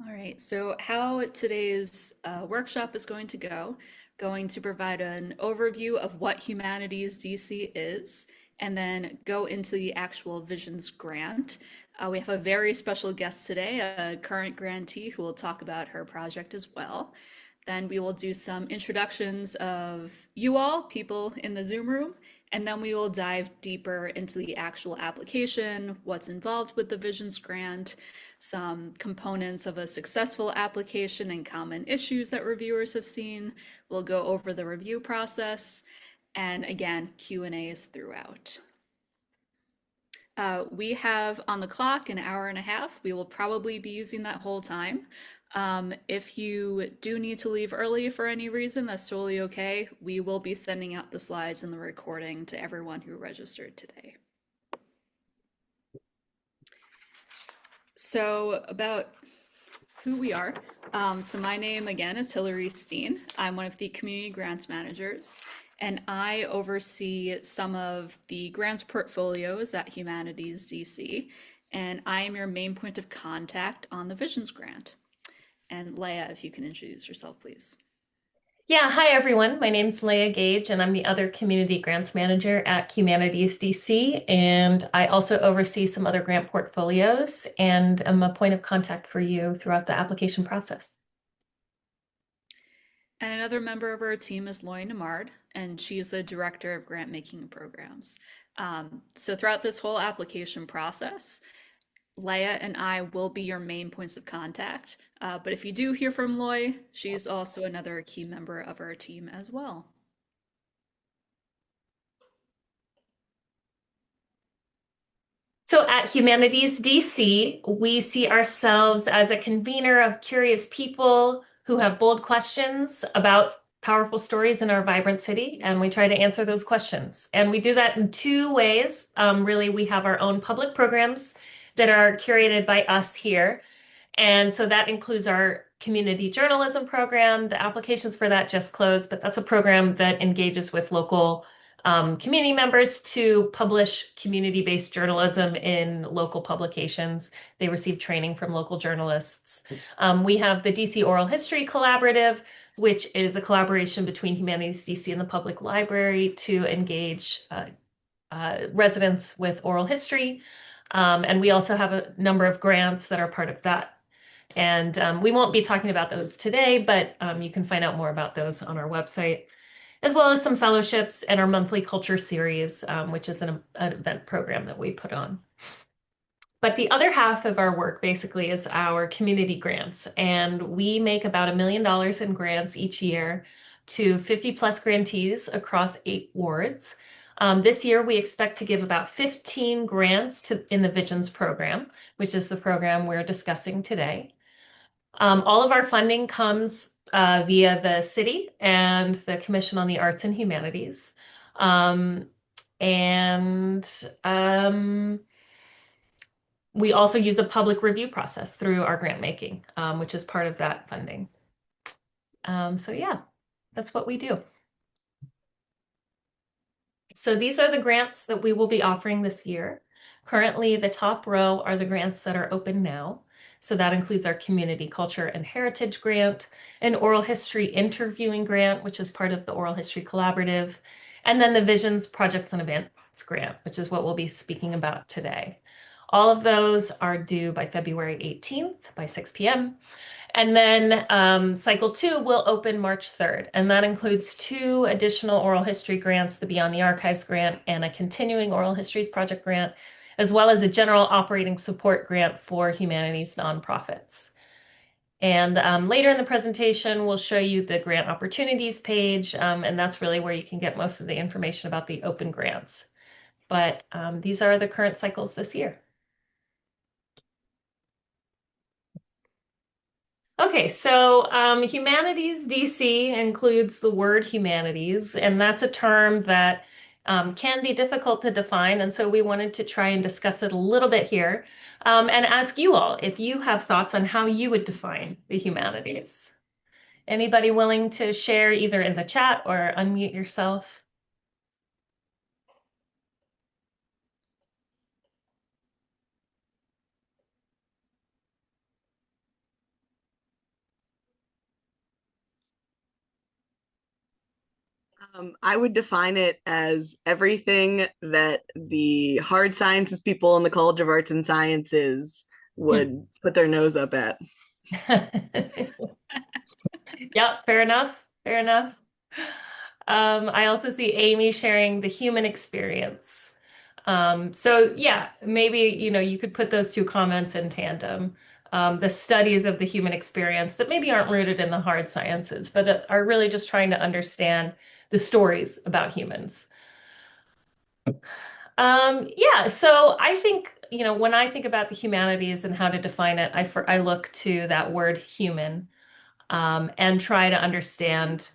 All right, so how today's workshop is going to provide an overview of what Humanities DC is, and then go into the actual Visions grant. We have a very special guest today, a current grantee who will talk about her project as well. Then we will do some introductions of you all, people in the Zoom room, and then we will dive deeper into the actual application, what's involved with the Visions grant, some components of a successful application and common issues that reviewers have seen. We'll go over the review process, and again, Q&As throughout. We have on the clock an hour and a half. We will probably be using that whole time. If you do need to leave early for any reason, that's totally okay. We will be sending out the slides and the recording to everyone who registered today. So about who we are. So my name again is Hillary Steen. I'm one of the community grants managers, and I oversee some of the grants portfolios at Humanities DC, and I am your main point of contact on the Visions grant. And Leia, if you can introduce yourself, please. Yeah, hi everyone. My name's Leah Gage, and I'm the other community grants manager at Humanities DC. And I also oversee some other grant portfolios and am a point of contact for you throughout the application process. And another member of our team is Lori Nemard, and she is the director of grant making programs. So throughout this whole application process, Leia and I will be your main points of contact. But if you do hear from Loy, she's also another key member of our team as well. So at Humanities DC, we see ourselves as a convener of curious people who have bold questions about powerful stories in our vibrant city, and we try to answer those questions. And we do that in two ways. Really, we have our own public programs that are curated by us here. And so that includes our community journalism program. The applications for that just closed, but that's a program that engages with local community members to publish community-based journalism in local publications. They receive training from local journalists. We have the DC Oral History Collaborative, which is a collaboration between Humanities DC and the Public Library to engage residents with oral history. And we also have a number of grants that are part of that. And we won't be talking about those today, but you can find out more about those on our website, as well as some fellowships and our monthly culture series, which is an event program that we put on. But the other half of our work basically is our community grants. And we make about $1 million in grants each year to 50 plus grantees across 8 wards. This year, we expect to give about 15 grants in the Visions program, which is the program we're discussing today. All of our funding comes via the city and the Commission on the Arts and Humanities. And we also use a public review process through our grant making, which is part of that funding. So yeah, that's what we do. So these are the grants that we will be offering this year. Currently, the top row are the grants that are open now. So that includes our Community Culture and Heritage Grant, an Oral History Interviewing Grant, which is part of the Oral History Collaborative, and then the Visions Projects and Events Grant, which is what we'll be speaking about today. All of those are due by February 18th by 6 p.m. And then cycle 2 will open March 3rd, and that includes 2 additional oral history grants, the Beyond the Archives grant and a continuing oral histories project grant, as well as a general operating support grant for humanities nonprofits. And later in the presentation, we'll show you the grant opportunities page, and that's really where you can get most of the information about the open grants. But these are the current cycles this year. Okay, so humanities DC includes the word humanities, and that's a term that can be difficult to define. And so we wanted to try and discuss it a little bit here and ask you all if you have thoughts on how you would define the humanities. Anybody willing to share either in the chat or unmute yourself? I would define it as everything that the hard sciences people in the College of Arts and Sciences would put their nose up at. Yep, fair enough. Fair enough. I also see Amy sharing the human experience. So yeah, maybe, you could put those two comments in tandem. The studies of the human experience that maybe aren't rooted in the hard sciences, but are really just trying to understand the stories about humans. Yeah, so I think, when I think about the humanities and how to define it, I look to that word human, and try to understand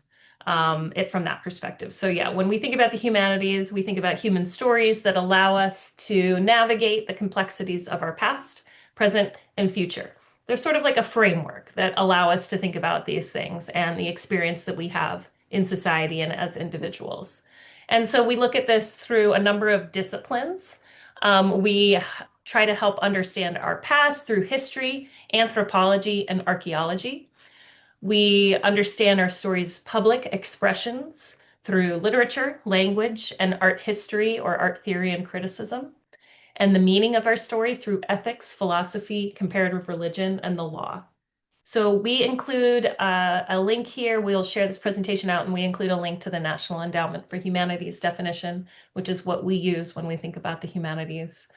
it from that perspective. So, yeah, when we think about the humanities, we think about human stories that allow us to navigate the complexities of our past, present, and future. They're sort of like a framework that allow us to think about these things and the experience that we have in society and as individuals. And so we look at this through a number of disciplines. We try to help understand our past through history, anthropology, and archaeology. We understand our stories' public expressions through literature, language, and art history or art theory and criticism, and the meaning of our story through ethics, philosophy, comparative religion, and the law. So we include a link here. We'll share this presentation out, and we include a link to the National Endowment for Humanities definition, which is what we use when we think about the humanities.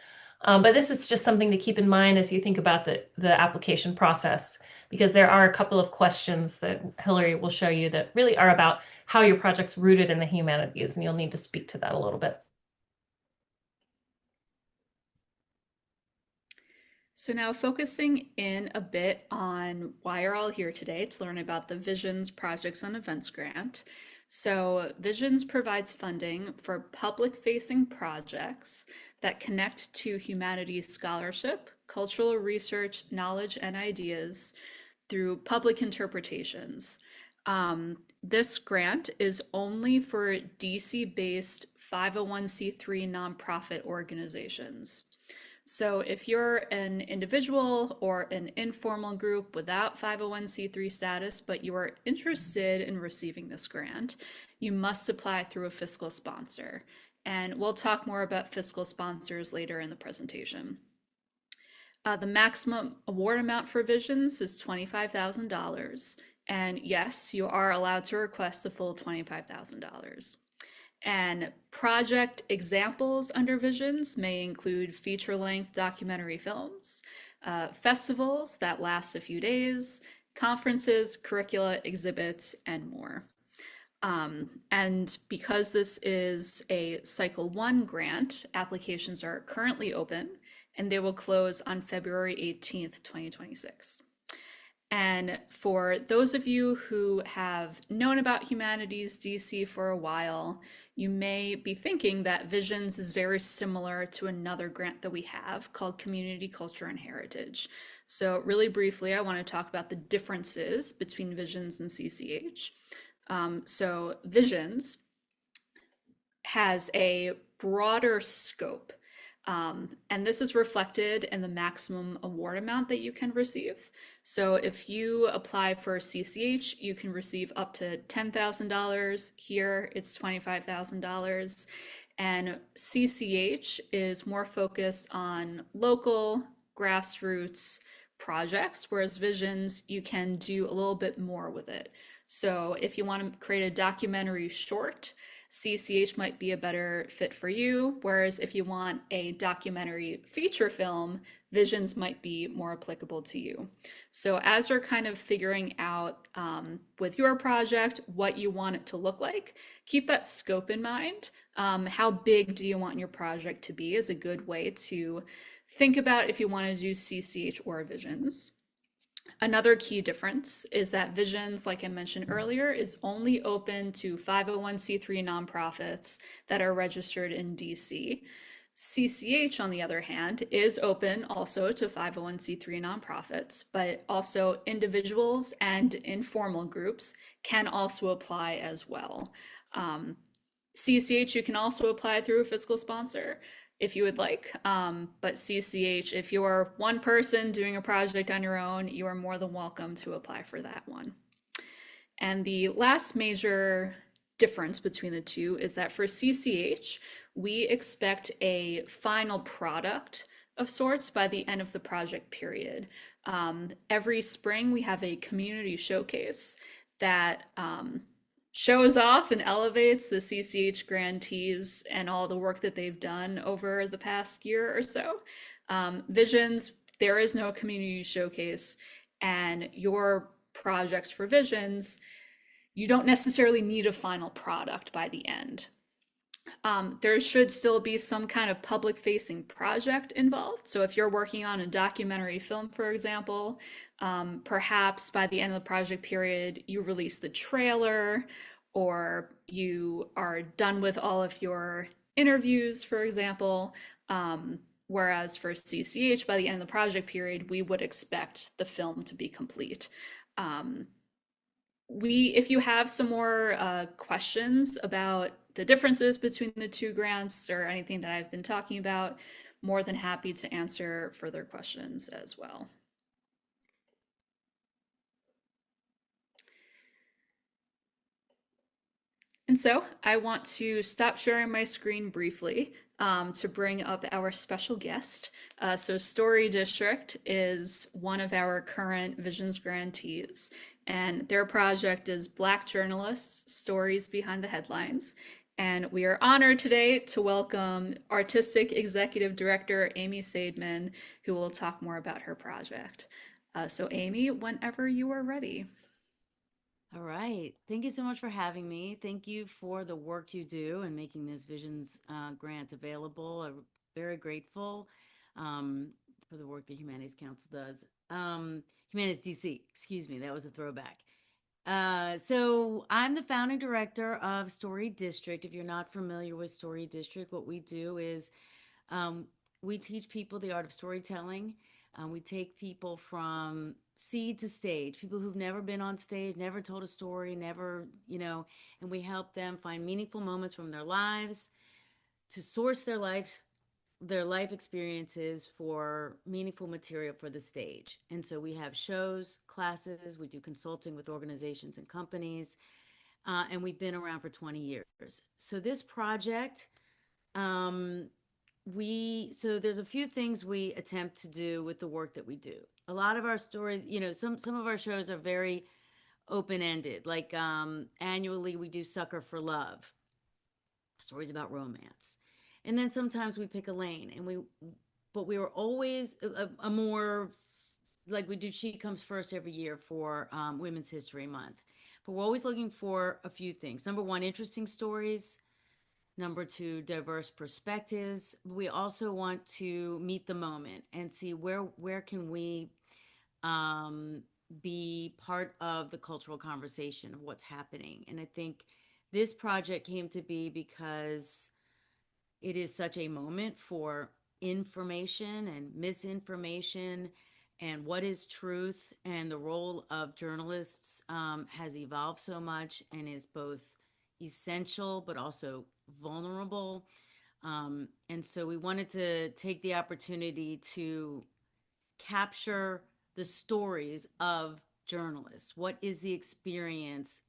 But this is just something to keep in mind as you think about the application process, because there are a couple of questions that Hillary will show you that really are about how your project's rooted in the humanities, and you'll need to speak to that a little bit. So now focusing in a bit on why you're all here today to learn about the Visions Projects and Events Grant. So Visions provides funding for public-facing projects that connect to humanities scholarship, cultural research, knowledge, and ideas through public interpretations. This grant is only for DC-based 501c3 nonprofit organizations. So if you're an individual or an informal group without 501c3 status, but you are interested in receiving this grant, you must apply through a fiscal sponsor. And we'll talk more about fiscal sponsors later in the presentation. The maximum award amount for Visions is $25,000. And yes, you are allowed to request the full $25,000. And project examples under Visions may include feature-length documentary films, festivals that last a few days, conferences, curricula, exhibits, and more. And because this is a Cycle 1 grant, applications are currently open and they will close on February 18th, 2026. And for those of you who have known about Humanities DC for a while, you may be thinking that Visions is very similar to another grant that we have called Community, Culture, and Heritage. So really briefly, I want to talk about the differences between Visions and CCH. So Visions has a broader scope. And this is reflected in the maximum award amount that you can receive. So if you apply for CCH, you can receive up to $10,000. Here, it's $25,000. And CCH is more focused on local grassroots projects, whereas Visions, you can do a little bit more with it. So if you want to create a documentary short, CCH might be a better fit for you, whereas if you want a documentary feature film, Visions might be more applicable to you. So as you're kind of figuring out with your project what you want it to look like, keep that scope in mind. How big do you want your project to be is a good way to think about if you want to do CCH or Visions. Another key difference is that Visions, like I mentioned earlier, is only open to 501c3 nonprofits that are registered in DC. CCH, on the other hand, is open also to 501c3 nonprofits, but also individuals and informal groups can also apply as well. CCH, you can also apply through a fiscal sponsor if you would like. But CCH, if you're one person doing a project on your own, you are more than welcome to apply for that one. And the last major difference between the two is that for CCH, we expect a final product of sorts by the end of the project period. Every spring, we have a community showcase that shows off and elevates the CCH grantees and all the work that they've done over the past year or so. Visions, there is no community showcase, and your projects for Visions, you don't necessarily need a final product by the end. There should still be some kind of public facing project involved. So if you're working on a documentary film, for example, perhaps by the end of the project period, you release the trailer or you are done with all of your interviews, for example. Whereas for CCH, by the end of the project period, we would expect the film to be complete. If you have some more questions about the differences between the two grants or anything that I've been talking about, more than happy to answer further questions as well. And so I want to stop sharing my screen briefly to bring up our special guest. So Story District is one of our current Visions grantees, and their project is Black Journalists, Stories Behind the Headlines. And we are honored today to welcome Artistic Executive Director Amy Saidman, who will talk more about her project. So Amy, whenever you are ready. All right. Thank you so much for having me. Thank you for the work you do and making this Visions grant available. I'm very grateful for the work the Humanities Council does. Humanities DC, excuse me, that was a throwback. So I'm the founding director of Story District. If you're not familiar with Story District, what we do is we teach people the art of storytelling. We take people from seed to stage, people who've never been on stage, never told a story, never, and we help them find meaningful moments from their lives to source their life experiences for meaningful material for the stage. And so we have shows, classes, we do consulting with organizations and companies, and we've been around for 20 years. So this project, so there's a few things we attempt to do with the work that we do. A lot of our stories, some of our shows are very open-ended. Like annually we do Sucker for Love, stories about romance. And then sometimes we pick a lane but we were always a more, like we do She Comes First every year for Women's History Month. But we're always looking for a few things. Number one, interesting stories. Number two, diverse perspectives. We also want to meet the moment and see where can we be part of the cultural conversation of what's happening. And I think this project came to be because it is such a moment for information and misinformation and what is truth, and the role of journalists has evolved so much and is both essential but also vulnerable. And so we wanted to take the opportunity to capture the stories of journalists. What is the experience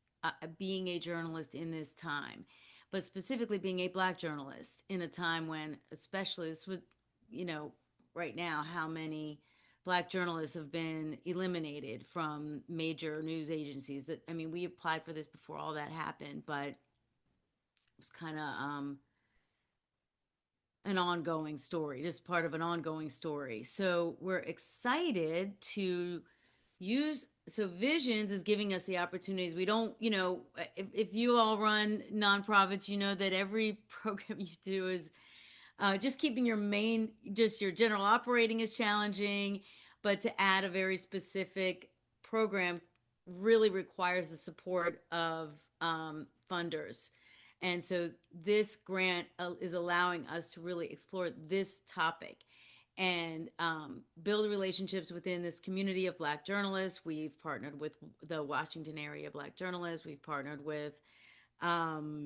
being a journalist in this time, but specifically being a Black journalist in a time when, especially this was, right now, how many Black journalists have been eliminated from major news agencies. We applied for this before all that happened, but it was kind of an ongoing story, just part of an ongoing story. So we're excited to so Visions is giving us the opportunities. We don't, if you all run nonprofits, you know that every program you do is just keeping your general operating is challenging, but to add a very specific program really requires the support of funders. And so this grant is allowing us to really explore this topic and build relationships within this community of Black journalists. We've partnered with the Washington area Black journalists. We've partnered with a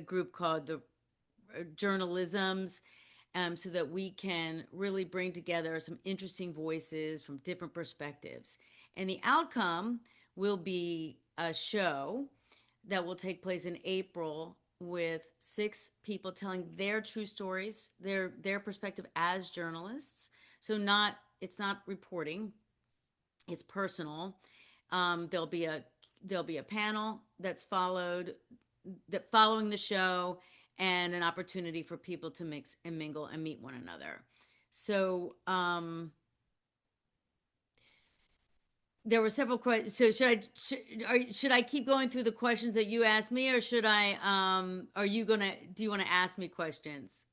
group called the Journalisms, so that we can really bring together some interesting voices from different perspectives. And the outcome will be a show that will take place in April with 6 people telling their true stories, their perspective as journalists. So not it's not reporting, it's personal. There'll be a panel that's following the show, and an opportunity for people to mix and mingle and meet one another. So there were several questions. So should I keep going through the questions that you asked me, or should I are you gonna do you want to ask me questions?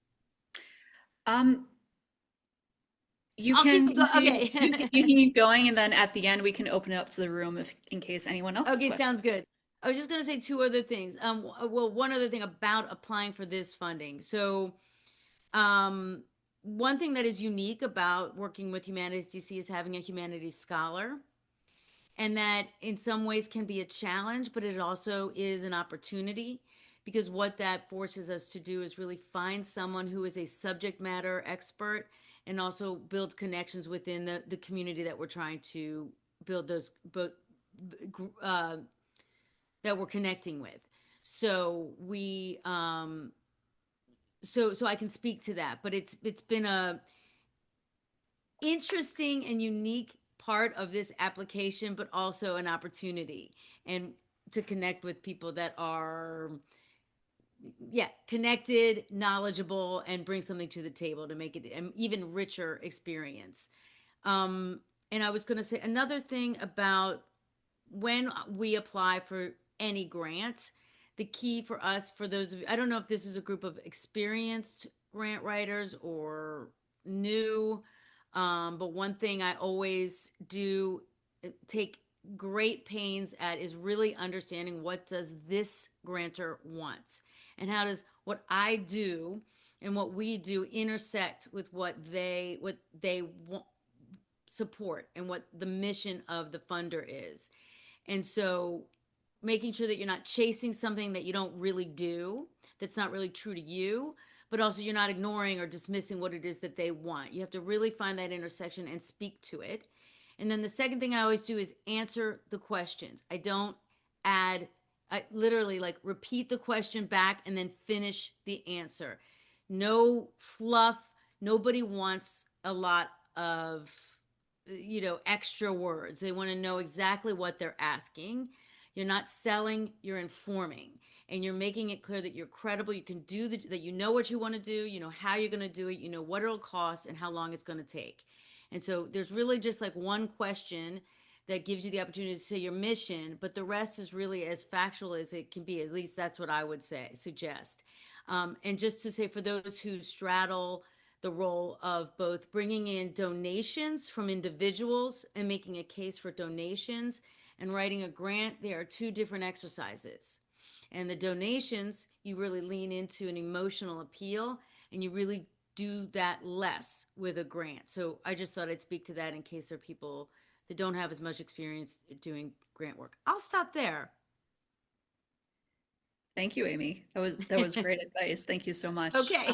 Um, you I'll can keep go continue, okay. you can keep going, and then at the end we can open it up to the room if in case anyone else has Okay, questions. sounds good. I was just going to say 2 other things. Well, one other thing about applying for this funding. So, um, one thing that is unique about working with Humanities DC is having a humanities scholar, and that in some ways can be a challenge, but it also is an opportunity, because what that forces us to do is really find someone who is a subject matter expert and also build connections within the community that we're trying to build those both uh, that we're connecting with. So we so I can speak to that, but it's been a interesting and unique part of this application, but also an opportunity and to connect with people that are connected, knowledgeable, and bring something to the table to make it an even richer experience. um and I was going to say another thing about when we apply for any grant, the key for us, for those of you, I don't know if this is a group of experienced grant writers or new, but one thing I always do take great pains at is really understanding what does this grantor want, and how does what I do and what we do intersect with what they want, support, and what the mission of the funder is. And so making sure that you're not chasing something that you don't really do, that's not really true to you, but also you're not ignoring or dismissing what it is that they want. You have to really find that intersection and speak to it. And then the second thing I always do is answer the questions. I don't add, I literally like repeat the question back and then finish the answer. No fluff. Nobody wants a lot of extra words. They want to know exactly what they're asking. You're not selling, you're informing, and you're making it clear that you're credible. You can do that. You know what you want to do. You know how you're going to do it. You know what it'll cost and how long it's going to take. And so there's really just like one question that gives you the opportunity to say your mission, but the rest is really as factual as it can be. At least that's what I would suggest. And just to say, for those who straddle the role of both bringing in donations from individuals and making a case for donations and writing a grant, there are 2 different exercises. And the donations, you really lean into an emotional appeal, and you really do that less with a grant. So I just thought I'd speak to that in case there are people that don't have as much experience doing grant work. I'll stop there. Thank you, Amy. That was great advice. Thank you so much. Okay.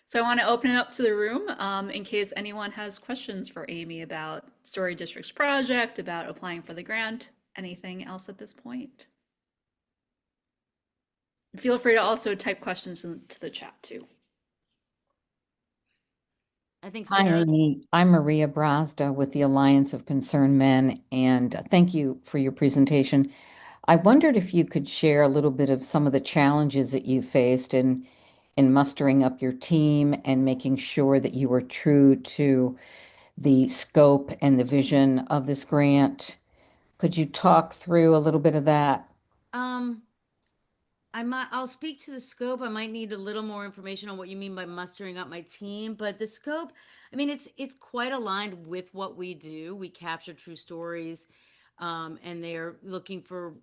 So I want to open it up to the room in case anyone has questions for Amy about Story District's project, about applying for the grant, anything else at this point. Feel free to also type questions into the chat too. I think Hi, Sarah. Amy. I'm Maria Brazda with the Alliance of Concerned Men, and thank you for your presentation. I wondered if you could share a little bit of some of the challenges that you faced in mustering up your team and making sure that you were true to the scope and the vision of this grant. Could you talk through a little bit of that? Um, I'll speak to the scope. I might need a little more information on what you mean by mustering up my team, but the scope, I mean, it's quite aligned with what we do. We capture true stories, and they're looking for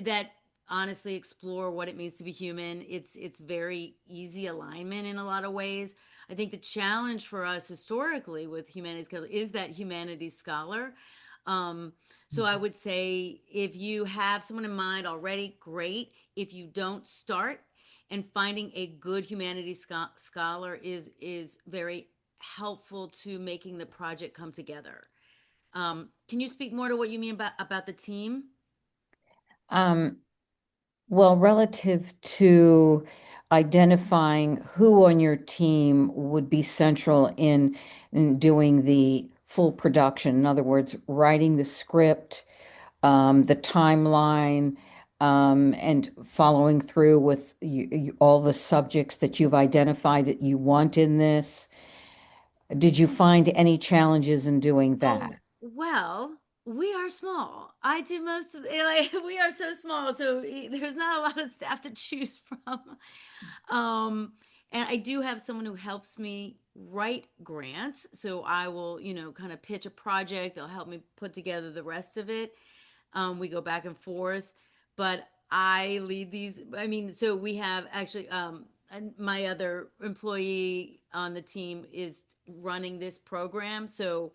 that honestly explore what it means to be human. It's very easy alignment in a lot of ways. I think the challenge for us historically with humanities scholar is that humanities scholar. Um, so I would say if you have someone in mind already, great. If you don't, start, and finding a good humanities scholar is very helpful to making the project come together. Can you speak more to what you mean about the team? Um, well, relative to identifying who on your team would be central in doing the full production, in other words, writing the script, the timeline, and following through with all the subjects that you've identified that you want in this. Did you find any challenges in doing Oh, that? well, we are small. I do most of like we are so small, so there's not a lot of staff to choose from. Um, and I do have someone who helps me write grants, so I will, kind of pitch a project. They'll help me put together the rest of it. We go back and forth, but I lead these. I mean, so we have actually, and my other employee on the team is running this program. So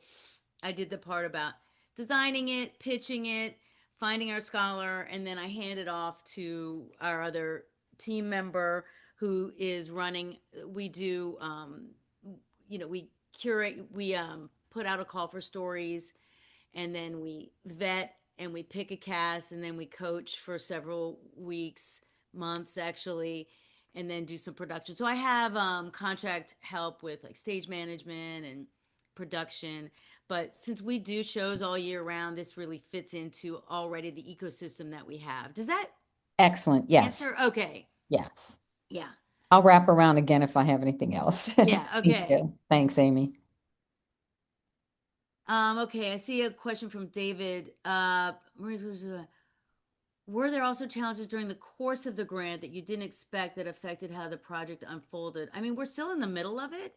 I did the part about designing it, pitching it, finding our scholar, and then I hand it off to our other team member who is running. We do, we curate, we put out a call for stories, and then we vet and we pick a cast, and then we coach for several weeks, months actually, and then do some production. So I have contract help with like stage management and production. But since we do shows all year round, this really fits into already the ecosystem that we have. Does that Excellent. Yes. answer? Okay. Yes. Yeah. I'll wrap around again if I have anything else. Yeah. Thank Okay. you. Thanks, Amy. Okay. I see a question from David. Were there also challenges during the course of the grant that you didn't expect that affected how the project unfolded? I mean, we're still in the middle of it.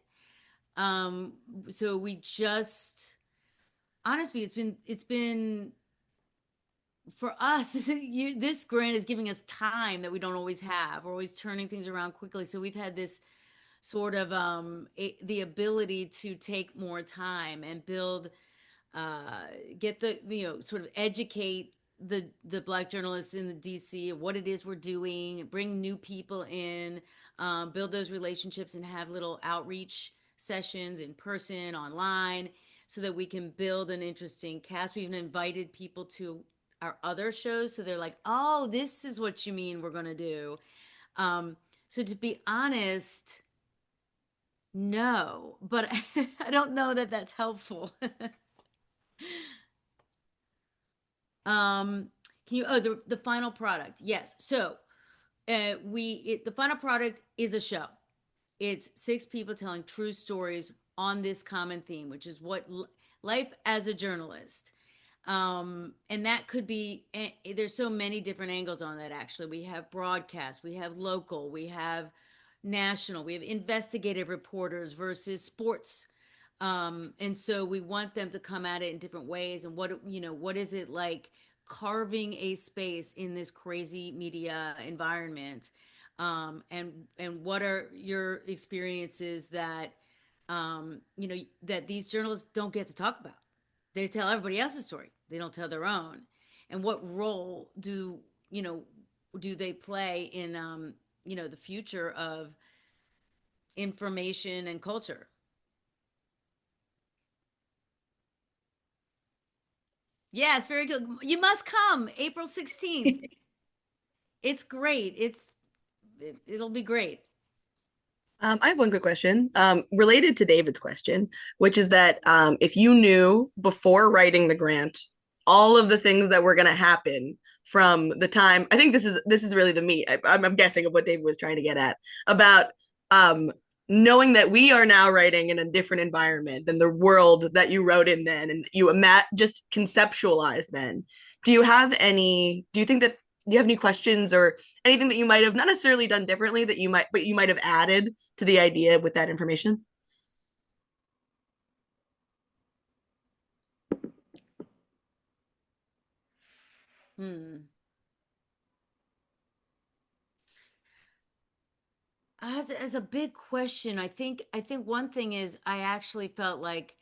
Um, so we just honestly, it's been for us. This grant is giving us time that we don't always have. We're always turning things around quickly. So we've had this sort of the ability to take more time and build get the sort of educate the Black journalists in the DC of what it is we're doing, bring new people in, build those relationships, and have little outreach sessions in person, online, so that we can build an interesting cast. We even invited people to our other shows, so they're like, "Oh, this is what you mean we're gonna do." So to be honest, no, but I don't know that that's helpful. Um, can you? Oh, the final product. Yes. So, the final product is a show. It's six people telling true stories on this common theme, which is what life as a journalist. And that could be. There's so many different angles on that. Actually, we have broadcast, we have local, we have national, we have investigative reporters versus sports, and so we want them to come at it in different ways. And what is it like carving a space in this crazy media environment? And what are your experiences that that these journalists don't get to talk about? They tell everybody else's story. They don't tell their own. And what role do they play in the future of information and culture? Yes, very good. You must come April 16th. It's great. It'll be great. I have one quick question, related to David's question, which is that if you knew before writing the grant all of the things that were going to happen from the time, I think this is really the meat. I'm guessing of what David was trying to get at about um, knowing that we are now writing in a different environment than the world that you wrote in then, and you just conceptualized then. Do you think that do you have any questions or anything that you might have not necessarily done differently that you might have added to the idea with that information? Hmm. As a big question, I think one thing is I actually felt like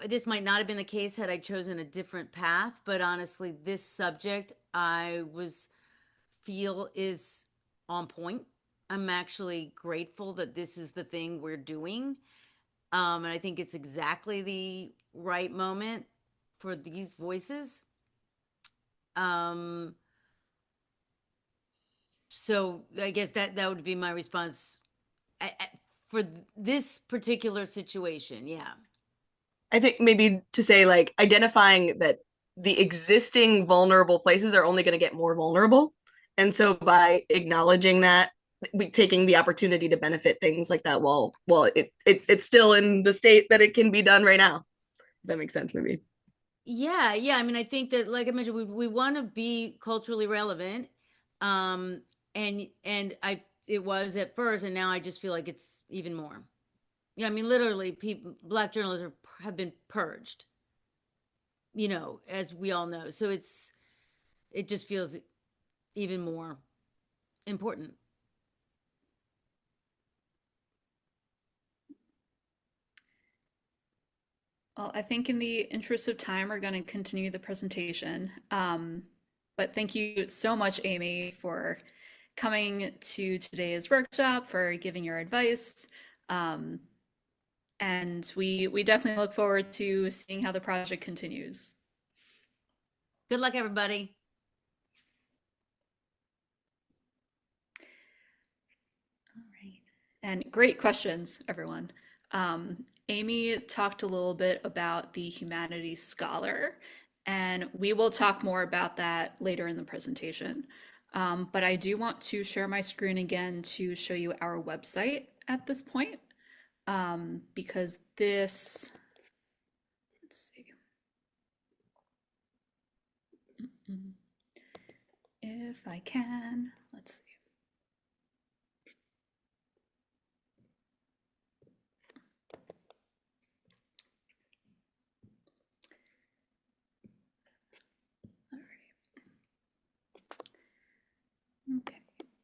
this might not have been the case had I chosen a different path, but honestly, this subject I was feel is on point. I'm actually grateful that this is the thing we're doing. And I think it's exactly the right moment for these voices. Um, so I guess that would be my response for this particular situation. Yeah. I think maybe to say like identifying that the existing vulnerable places are only going to get more vulnerable. And so by acknowledging that, we taking the opportunity to benefit things like that well it's still in the state that it can be done right now. If that makes sense maybe. Yeah. I mean, I think that, like I mentioned, we want to be culturally relevant, um, and it was at first, and now I just feel like it's even more. Yeah, I mean, literally, people, Black journalists have been purged, as we all know. So it just feels even more important. Well, I think in the interest of time, we're going to continue the presentation. But thank you so much, Amy, for coming to today's workshop, for giving your advice. Um, and we definitely look forward to seeing how the project continues. Good luck, everybody. All right. And great questions, everyone. Amy talked a little bit about the humanities scholar, and we will talk more about that later in the presentation. But I do want to share my screen again to show you our website at this point, because this, let's see, if I can, let's see. All right. Okay.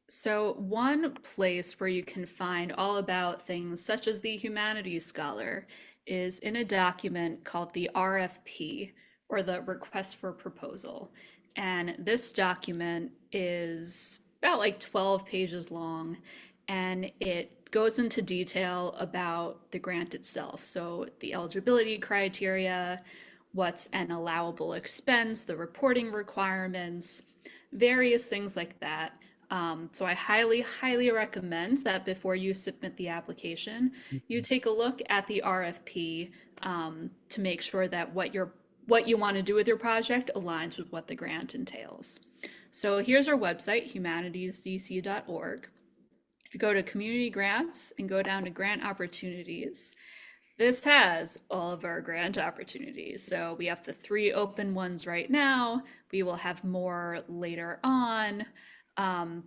So one place where you can find all about things such as the humanities scholar is in a document called the RFP, or the request for proposal. And this document is about like 12 pages long, and it goes into detail about the grant itself. So the eligibility criteria, what's an allowable expense, the reporting requirements, various things like that. So I highly, highly recommend that before you submit the application, you take a look at the RFP, to make sure that what you want to do with your project aligns with what the grant entails. So here's our website, humanitiesdc.org. If you go to community grants and go down to grant opportunities, this has all of our grant opportunities. So we have the 3 open ones right now. We will have more later on.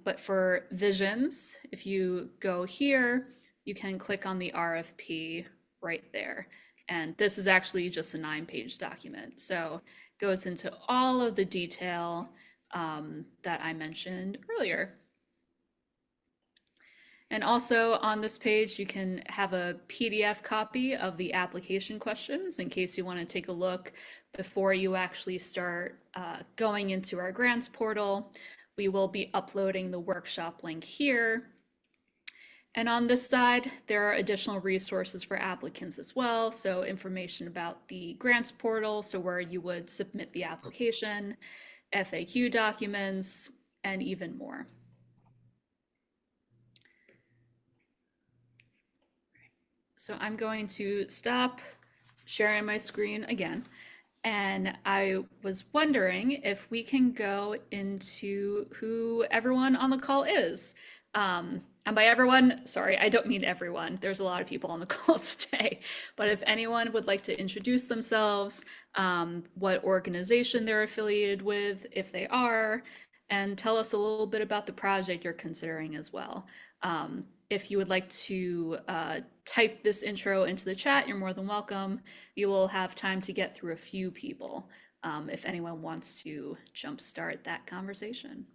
But for visions, if you go here, you can click on the RFP right there. And this is actually just a 9-page document. So it goes into all of the detail that I mentioned earlier. And also on this page, you can have a PDF copy of the application questions in case you want to take a look before you actually start going into our grants portal. We will be uploading the workshop link here. And on this side, there are additional resources for applicants as well. So information about the grants portal, so where you would submit the application, FAQ documents, and even more. So I'm going to stop sharing my screen again. And I was wondering if we can go into who everyone on the call is. And by everyone, sorry, I don't mean everyone. There's a lot of people on the call today. But if anyone would like to introduce themselves, what organization they're affiliated with, if they are, and tell us a little bit about the project you're considering as well. If you would like to type this intro into the chat, you're more than welcome. You will have time to get through a few people if anyone wants to jumpstart that conversation.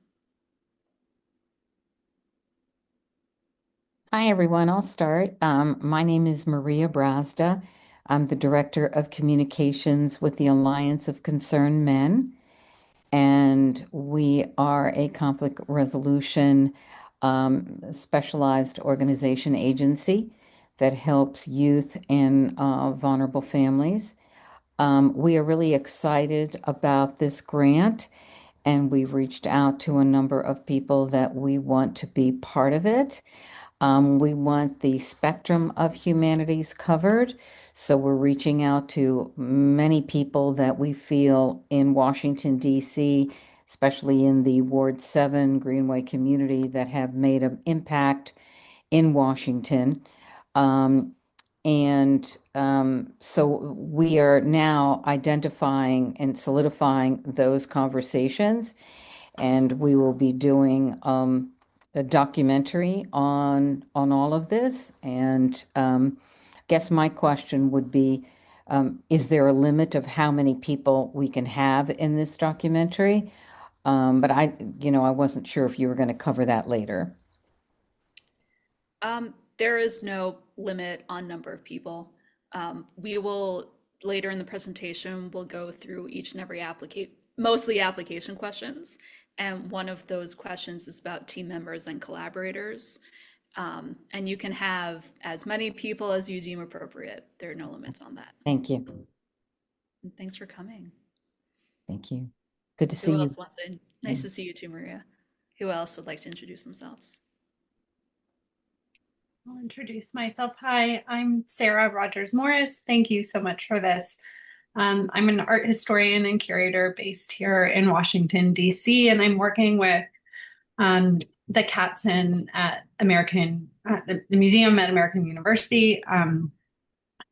Hi, everyone. I'll start. My name is Maria Brazda. I'm the Director of Communications with the Alliance of Concerned Men, and we are a conflict resolution specialized organization agency that helps youth and vulnerable families. We are really excited about this grant, and we've reached out to a number of people that we want to be part of it. We want the spectrum of humanities covered. So we're reaching out to many people that we feel in Washington, D.C., especially in the Ward 7 Greenway community that have made an impact in Washington. So we are now identifying and solidifying those conversations, and we will be doing a documentary on all of this. And guess my question would be, is there a limit of how many people we can have in this documentary? But I wasn't sure if you were going to cover that later. There is no limit on number of people. We will later in the presentation, we'll go through each and every mostly application questions. And one of those questions is about team members and collaborators. And you can have as many people as you deem appropriate. There are no limits on that. Thank you. And thanks for coming. Thank you. Good to Who see you. else wants in? Nice to see you too, Maria. Who else would like to introduce themselves? I'll introduce myself. Hi, I'm Sarah Rogers Morris. Thank you so much for this. I'm an art historian and curator based here in Washington, D.C., and I'm working with the Katzen at the Museum at American University,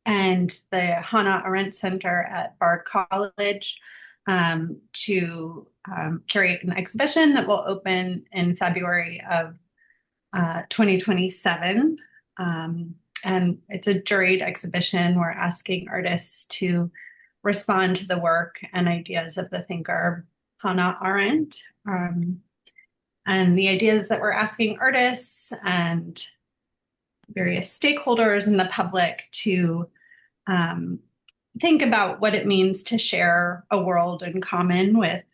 and the Hannah Arendt Center at Bard College to curate an exhibition that will open in February of 2027. And it's a juried exhibition. We're asking artists to respond to the work and ideas of the thinker Hannah Arendt. And the ideas that we're asking artists and various stakeholders in the public to think about what it means to share a world in common with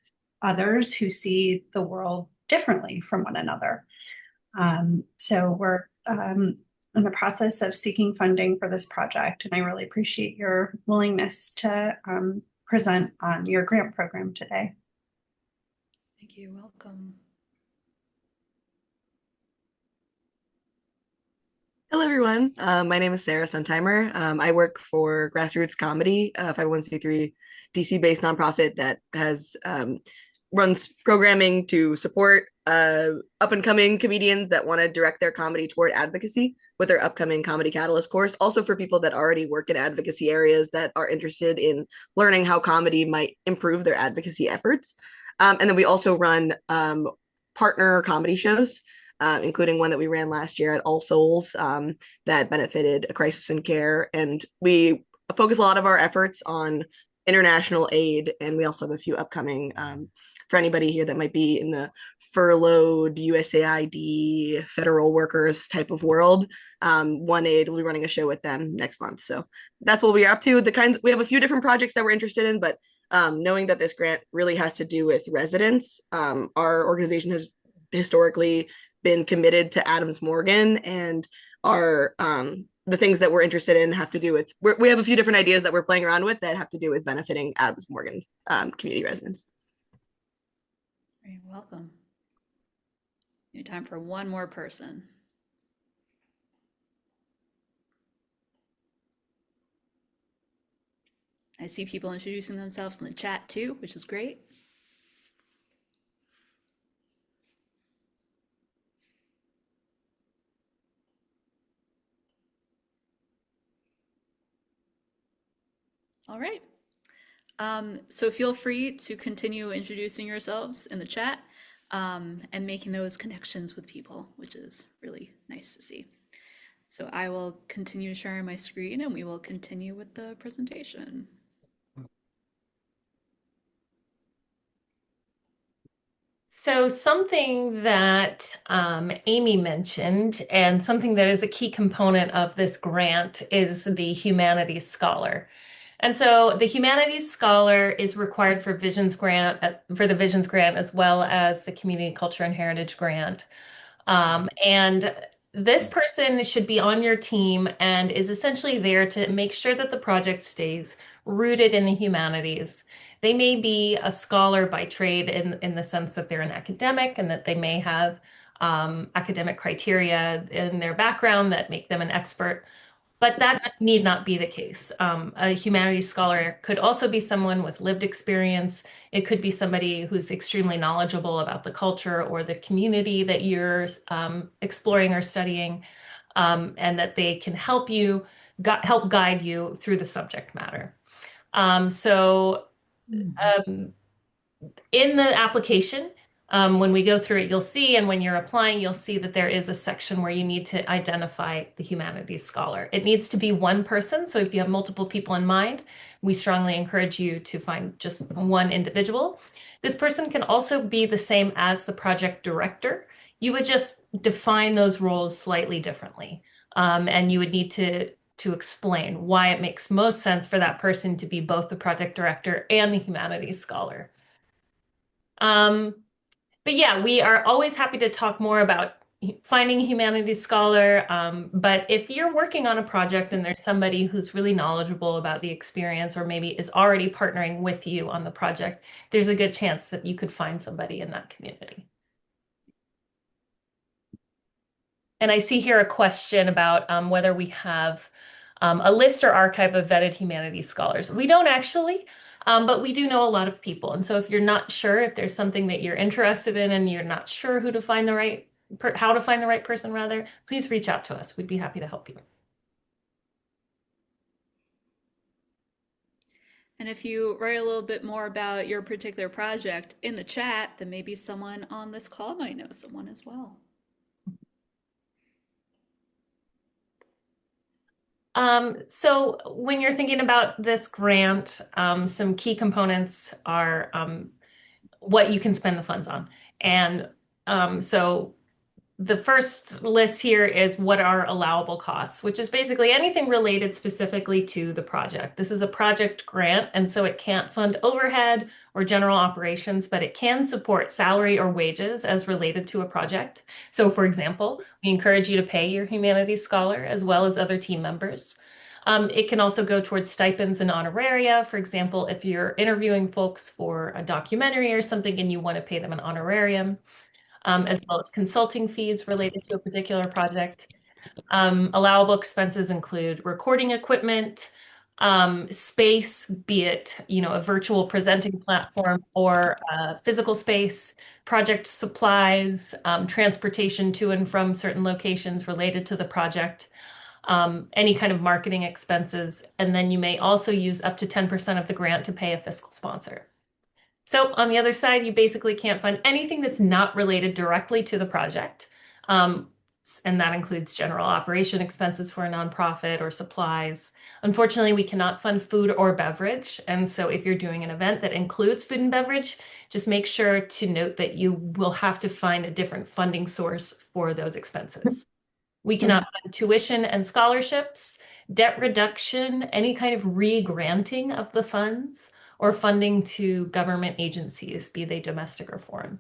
others who see the world differently from one another. So we're in the process of seeking funding for this project, and I really appreciate your willingness to present on your grant program today. Thank you. Welcome. Hello, everyone. My name is Sarah Suntimer. I work for Grassroots Comedy, a 501c3 DC-based nonprofit that has runs programming to support up-and-coming comedians that want to direct their comedy toward advocacy with their upcoming Comedy Catalyst course. Also for people that already work in advocacy areas that are interested in learning how comedy might improve their advocacy efforts. And then we also run partner comedy shows, including one that we ran last year at All Souls that benefited a crisis in care. And we focus a lot of our efforts on international aid, and we also have a few upcoming for anybody here that might be in the furloughed USAID federal workers type of world. One Aid will be running a show with them next month. So that's what we're up to. We have a few different projects that we're interested in, but knowing that this grant really has to do with residents, our organization has historically been committed to Adams Morgan, and our the things that we're interested in have to do with we have a few different ideas that we're playing around with that have to do with benefiting Adams Morgan's community residents. You're welcome. New time for one more person. I see people introducing themselves in the chat too, which is great. All right. So feel free to continue introducing yourselves in the chat and making those connections with people, which is really nice to see. So I will continue sharing my screen and we will continue with the presentation. So something that Amy mentioned, and something that is a key component of this grant, is the Humanities Scholar. And so the Humanities Scholar is required for Visions Grant, for the Visions Grant, as well as the Community Culture and Heritage Grant. And this person should be on your team and is essentially there to make sure that the project stays rooted in the humanities. They may be a scholar by trade in the sense that they're an academic and that they may have academic criteria in their background that make them an expert. But that need not be the case. A humanities scholar could also be someone with lived experience. It could be somebody who's extremely knowledgeable about the culture or the community that you're exploring or studying, and that they can help guide you through the subject matter. So in the application, when we go through it, you'll see, and when you're applying, you'll see that there is a section where you need to identify the humanities scholar. It needs to be one person. So if you have multiple people in mind, we strongly encourage you to find just one individual. This person can also be the same as the project director. You would just define those roles slightly differently. And you would need to explain why it makes most sense for that person to be both the project director and the humanities scholar. But yeah, we are always happy to talk more about finding a humanities scholar. But if you're working on a project and there's somebody who's really knowledgeable about the experience or maybe is already partnering with you on the project, there's a good chance that you could find somebody in that community. And I see here a question about whether we have a list or archive of vetted humanities scholars. We don't actually. But we do know a lot of people. And so if you're not sure if there's something that you're interested in and you're not sure how to find the right person rather, please reach out to us. We'd be happy to help you. And if you write a little bit more about your particular project in the chat, then maybe someone on this call might know someone as well. So when you're thinking about this grant, some key components are what you can spend the funds on. And so the first list here is what are allowable costs, which is basically anything related specifically to the project. This is a project grant, and so it can't fund overhead or general operations, but it can support salary or wages as related to a project. So for example, we encourage you to pay your humanities scholar as well as other team members. It can also go towards stipends and honoraria. For example, if you're interviewing folks for a documentary or something and you want to pay them an honorarium, as well as consulting fees related to a particular project. Allowable expenses include recording equipment, space, be it a virtual presenting platform or physical space, project supplies, transportation to and from certain locations related to the project, any kind of marketing expenses, and then you may also use up to 10% of the grant to pay a fiscal sponsor. So on the other side, you basically can't fund anything that's not related directly to the project. And that includes general operation expenses for a nonprofit or supplies. Unfortunately, we cannot fund food or beverage. And so if you're doing an event that includes food and beverage, just make sure to note that you will have to find a different funding source for those expenses. We cannot fund tuition and scholarships, debt reduction, any kind of re-granting of the funds, or funding to government agencies, be they domestic or foreign.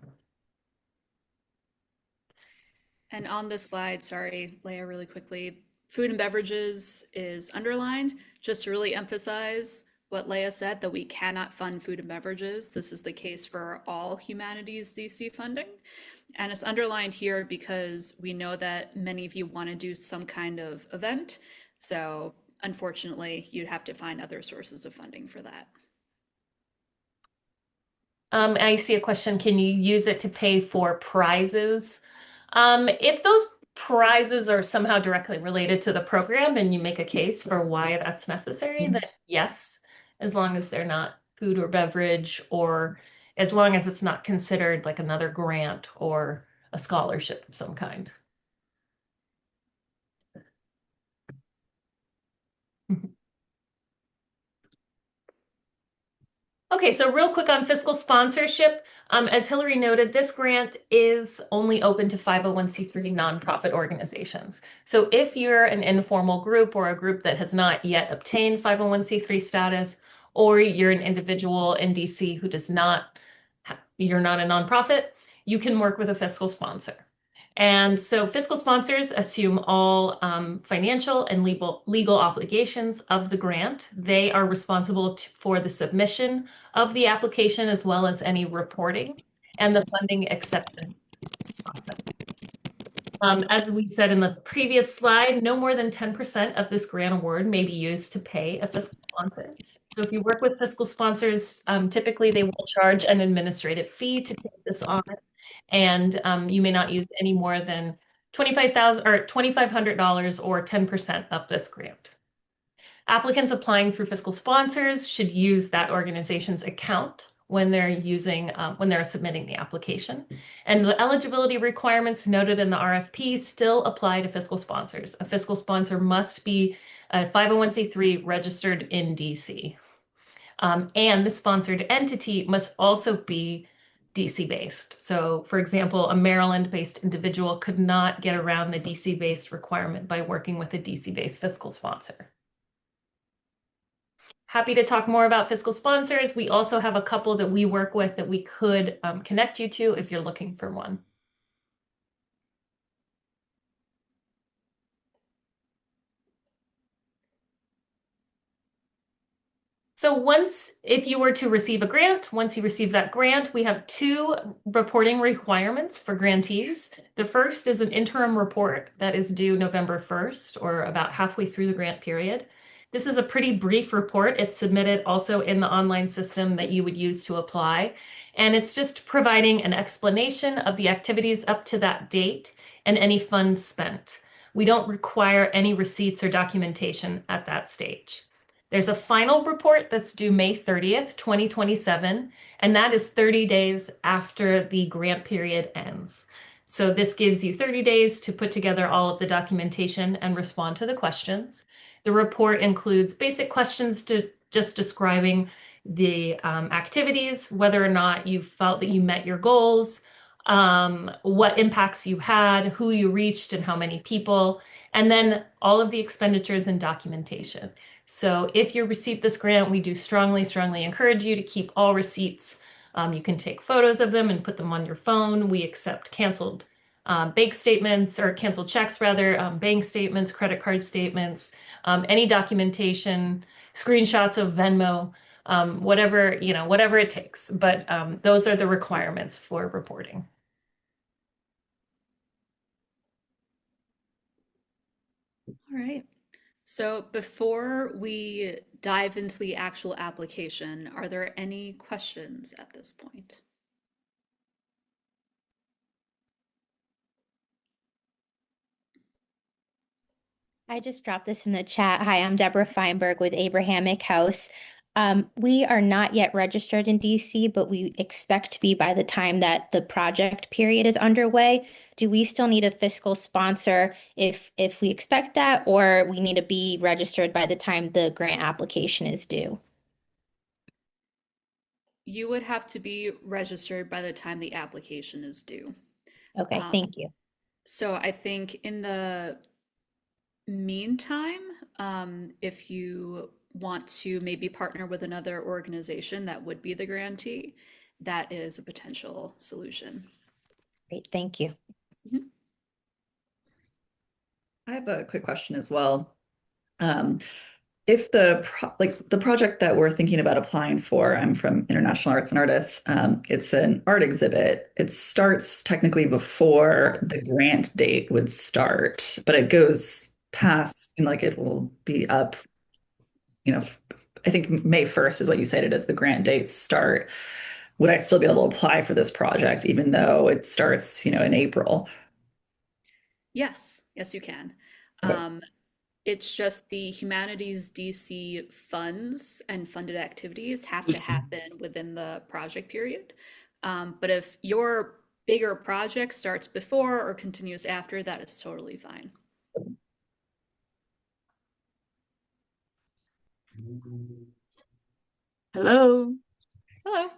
And on this slide, sorry, Leah, really quickly, food and beverages is underlined just to really emphasize what Leah said, that we cannot fund food and beverages. This is the case for all humanities DC funding. And it's underlined here because we know that many of you want to do some kind of event. So unfortunately, you'd have to find other sources of funding for that. I see a question, can you use it to pay for prizes? If those prizes are somehow directly related to the program and you make a case for why that's necessary, then yes, as long as they're not food or beverage, or as long as it's not considered like another grant or a scholarship of some kind. Okay, so real quick on fiscal sponsorship, as Hillary noted, this grant is only open to 501c3 nonprofit organizations. So if you're an informal group or a group that has not yet obtained 501c3 status, or you're an individual in DC who does not, you're not a nonprofit, you can work with a fiscal sponsor. And so fiscal sponsors assume all financial and legal obligations of the grant. They are responsible for the submission of the application as well as any reporting and the funding acceptance process. As we said in the previous slide, no more than 10% of this grant award may be used to pay a fiscal sponsor. So if you work with fiscal sponsors, typically they will charge an administrative fee to take this on, and you may not use any more than $25,000 or $2,500 or 10% of this grant. Applicants applying through fiscal sponsors should use that organization's account when they're submitting the application. And the eligibility requirements noted in the RFP still apply to fiscal sponsors. A fiscal sponsor must be a 501c3 registered in DC. And the sponsored entity must also be DC based. So, for example, a Maryland based individual could not get around the DC based requirement by working with a DC based fiscal sponsor. Happy to talk more about fiscal sponsors. We also have a couple that we work with that we could connect you to if you're looking for one. So if you were to receive a grant, once you receive that grant, we have two reporting requirements for grantees. The first is an interim report that is due November 1st or about halfway through the grant period. This is a pretty brief report. It's submitted also in the online system that you would use to apply. And it's just providing an explanation of the activities up to that date and any funds spent. We don't require any receipts or documentation at that stage. There's a final report that's due May 30th, 2027, and that is 30 days after the grant period ends. So this gives you 30 days to put together all of the documentation and respond to the questions. The report includes basic questions to just describing the activities, whether or not you felt that you met your goals, what impacts you had, who you reached, and how many people, and then all of the expenditures and documentation. So if you receive this grant, we do strongly, strongly encourage you to keep all receipts. You can take photos of them and put them on your phone. We accept canceled bank statements or canceled checks rather, bank statements, credit card statements, any documentation, screenshots of Venmo, whatever it takes. But those are the requirements for reporting. All right. So before we dive into the actual application, are there any questions at this point? I just dropped this in the chat. Hi, I'm Deborah Feinberg with Abrahamic House. We are not yet registered in DC, but we expect to be by the time that the project period is underway. Do we still need a fiscal sponsor if we expect that, or we need to be registered by the time the grant application is due? You would have to be registered by the time the application is due. Okay, thank you. So I think in the meantime, if you want to maybe partner with another organization that would be the grantee, that is a potential solution. Great, thank you. Mhm. I have a quick question as well. If the project that we're thinking about applying for, I'm from International Arts and Artists. It's an art exhibit. It starts technically before the grant date would start, but it goes past, and like it will be up, I think May 1st is what you cited as the grant date start. Would I still be able to apply for this project even though it starts, in April? Yes, yes, you can. Okay. It's just the humanities DC funds and funded activities have to happen within the project period. But if your bigger project starts before or continues after, that is totally fine. Hello. Hello.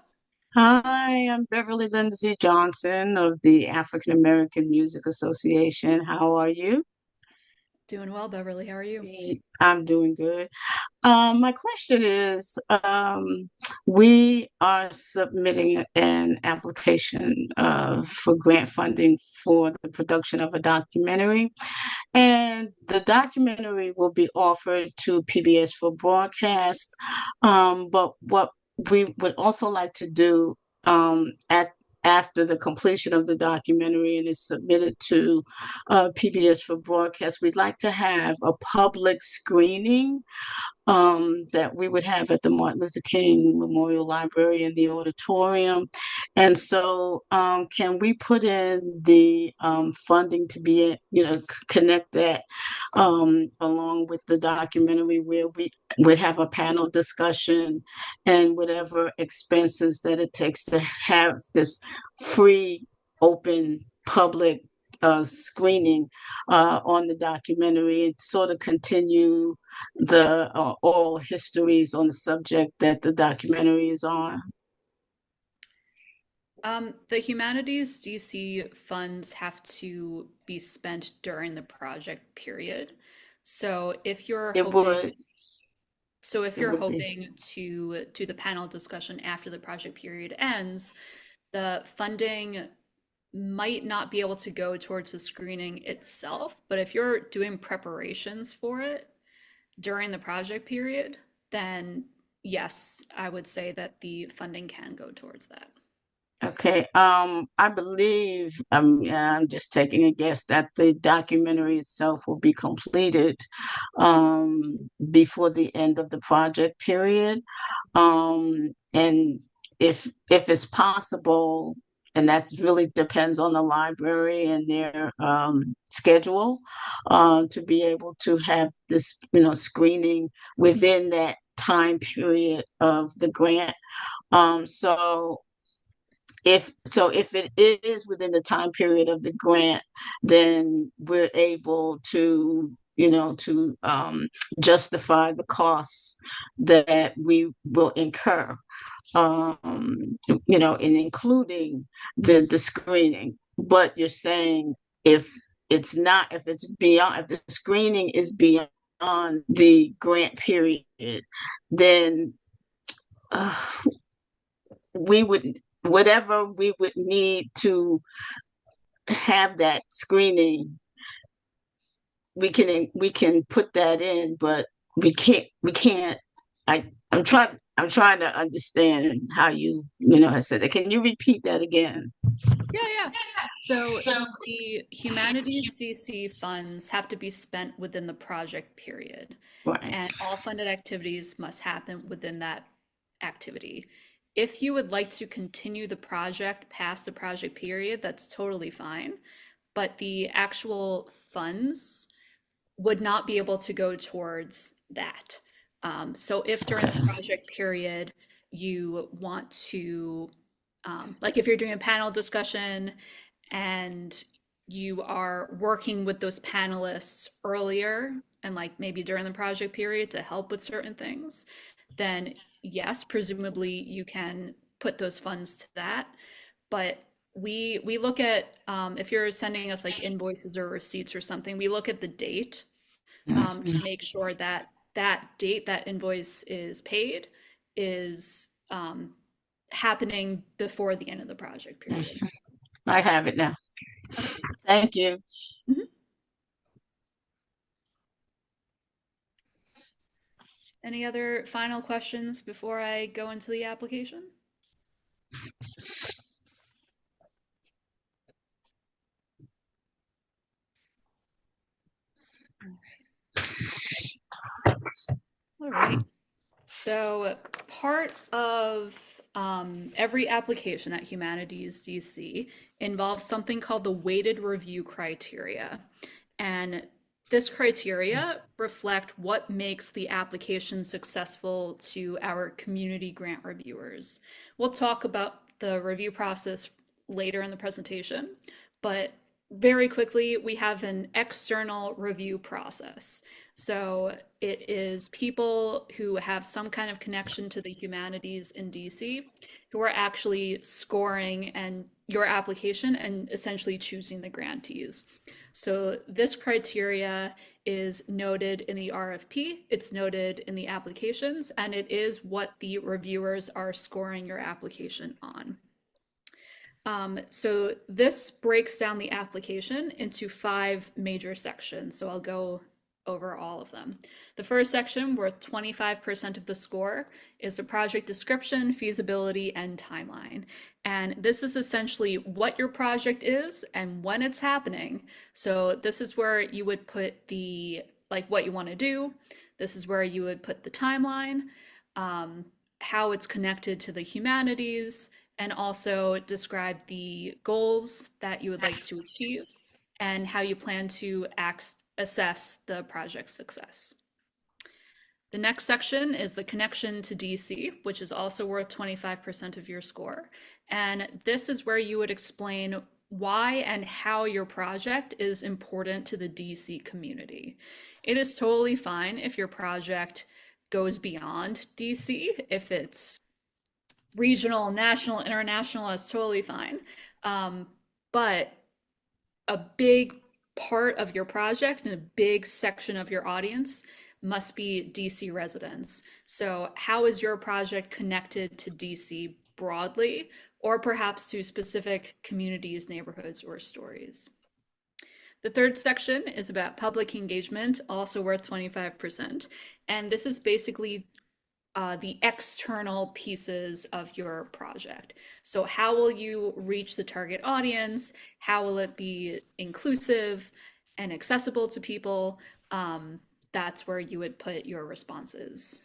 Hi, I'm Beverly Lindsay Johnson of the African American Music Association. How are you? Doing well, Beverly. How are you? I'm doing good. My question is, we are submitting an application for grant funding for the production of a documentary, and the documentary will be offered to PBS for broadcast. But what we would also like to do at after the completion of the documentary and is submitted to PBS for broadcast, we'd like to have a public screening that we would have at the Martin Luther King Memorial Library in the auditorium. And so, can we put in the funding to be, connect that along with the documentary where we would have a panel discussion and whatever expenses that it takes to have this free, open, public screening on the documentary and sort of continue the oral histories on the subject that the documentary is on. The Humanities DC funds have to be spent during the project period. So if you're It hoping, would, so if it you're would be. hoping to do the panel discussion after the project period ends, the funding might not be able to go towards the screening itself. But if you're doing preparations for it during the project period, then yes, I would say that the funding can go towards that. Okay, I believe, yeah, I'm just taking a guess that the documentary itself will be completed before the end of the project period. And if it's possible, and that really depends on the library and their schedule, to be able to have this, screening within that time period of the grant. So if it is within the time period of the grant, then we're able to, justify the costs that we will incur, in including the screening. But you're saying if if it's beyond, if the screening is beyond the grant period, then uh, we would whatever we would need to have that screening, we can put that in, but we can't. I'm trying to understand how I said that. Can you repeat that again? Yeah. So the Humanities CC funds have to be spent within the project period, Right. and all funded activities must happen within that activity. If you would like to continue the project past the project period, that's totally fine, but the actual funds would not be able to go towards that. So if during the project period you want to, like if you're doing a panel discussion and you are working with those panelists earlier and like maybe during the project period to help with certain things, then yes, presumably you can put those funds to that. But we look at if you're sending us like invoices or receipts or something, we look at the date to make sure that that date that invoice is paid is happening before the end of the project period. I have it now. Okay. Thank you. Mhm. Any other final questions before I go into the application? All right. So part of every application at Humanities DC involves something called the weighted review criteria. And this criteria reflect what makes the application successful to our community grant reviewers. We'll talk about the review process later in the presentation, but very quickly, we have an external review process. So it is people who have some kind of connection to the humanities in DC who are actually scoring and your application and essentially choosing the grantees. So this criteria is noted in the RFP, it's noted in the applications, and it is what the reviewers are scoring your application on. So this breaks down the application into 5 major sections. So I'll go over all of them. The first section, worth 25% of the score, is the project description, feasibility, and timeline. And this is essentially what your project is and when it's happening. So this is where you would put the, like, what you want to do. This is where you would put the timeline, how it's connected to the humanities, and also describe the goals that you would like to achieve and how you plan to assess the project's success. The next section is the connection to DC, which is also worth 25% of your score. And this is where you would explain why and how your project is important to the DC community. It is totally fine if your project goes beyond DC, if it's regional, national, international, is totally fine. But a big part of your project and a big section of your audience must be DC residents. So how is your project connected to DC broadly, or perhaps to specific communities, neighborhoods, or stories? The third section is about public engagement, also worth 25%. And this is basically the external pieces of your project. So how will you reach the target audience? How will it be inclusive and accessible to people? That's where you would put your responses.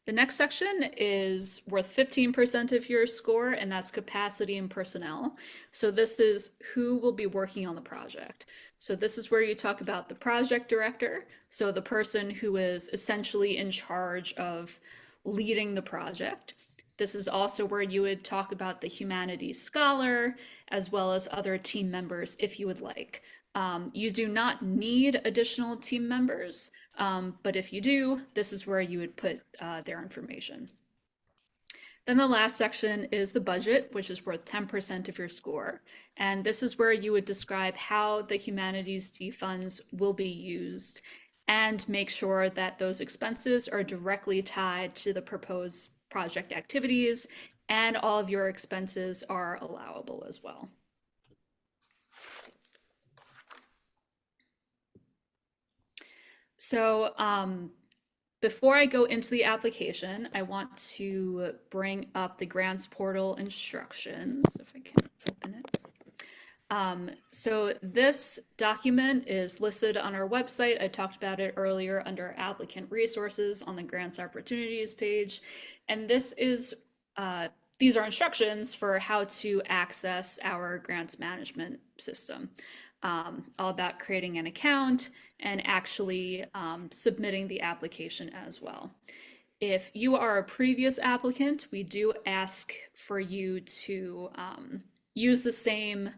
The next section is worth 15% of your score, and that's capacity and personnel. So this is who will be working on the project. So this is where you talk about the project director, so the person who is essentially in charge of leading the project. This is also where you would talk about the humanities scholar, as well as other team members if you would like. You do not need additional team members, but if you do, this is where you would put their information. Then the last section is the budget, which is worth 10% of your score. And this is where you would describe how the humanities D funds will be used and make sure that those expenses are directly tied to the proposed project activities, and all of your expenses are allowable as well. So before I go into the application, I want to bring up the grants portal instructions, if I can open it. So this document is listed on our website. I talked about it earlier under applicant resources on the grants opportunities page. And this is, these are instructions for how to access our grants management system. All about creating an account and actually submitting the application as well. If you are a previous applicant, we do ask for you to use the same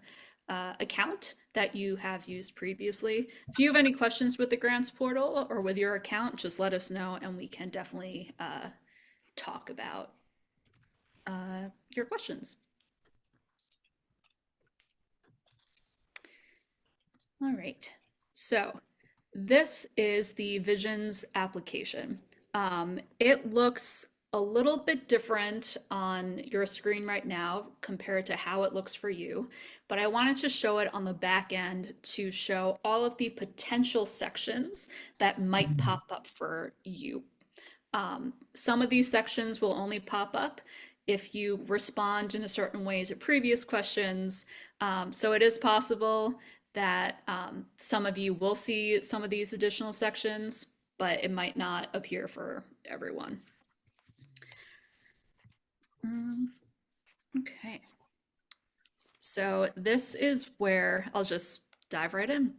account that you have used previously. If you have any questions with the grants portal or with your account, just let us know and we can definitely talk about your questions. All right, so this is the Visions application. It looks a little bit different on your screen right now compared to how it looks for you, but I wanted to show it on the back end to show all of the potential sections that might pop up for you. Some of these sections will only pop up if you respond in a certain way to previous questions. So it is possible that some of you will see some of these additional sections, but it might not appear for everyone. Okay. So this is where I'll just dive right in.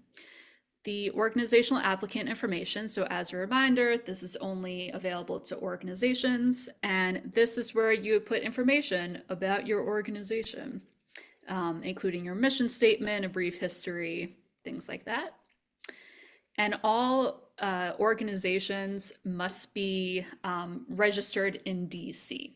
The organizational applicant information. So as a reminder, this is only available to organizations, and this is where you would put information about your organization. including your mission statement, a brief history, things like that. And all organizations must be registered in DC.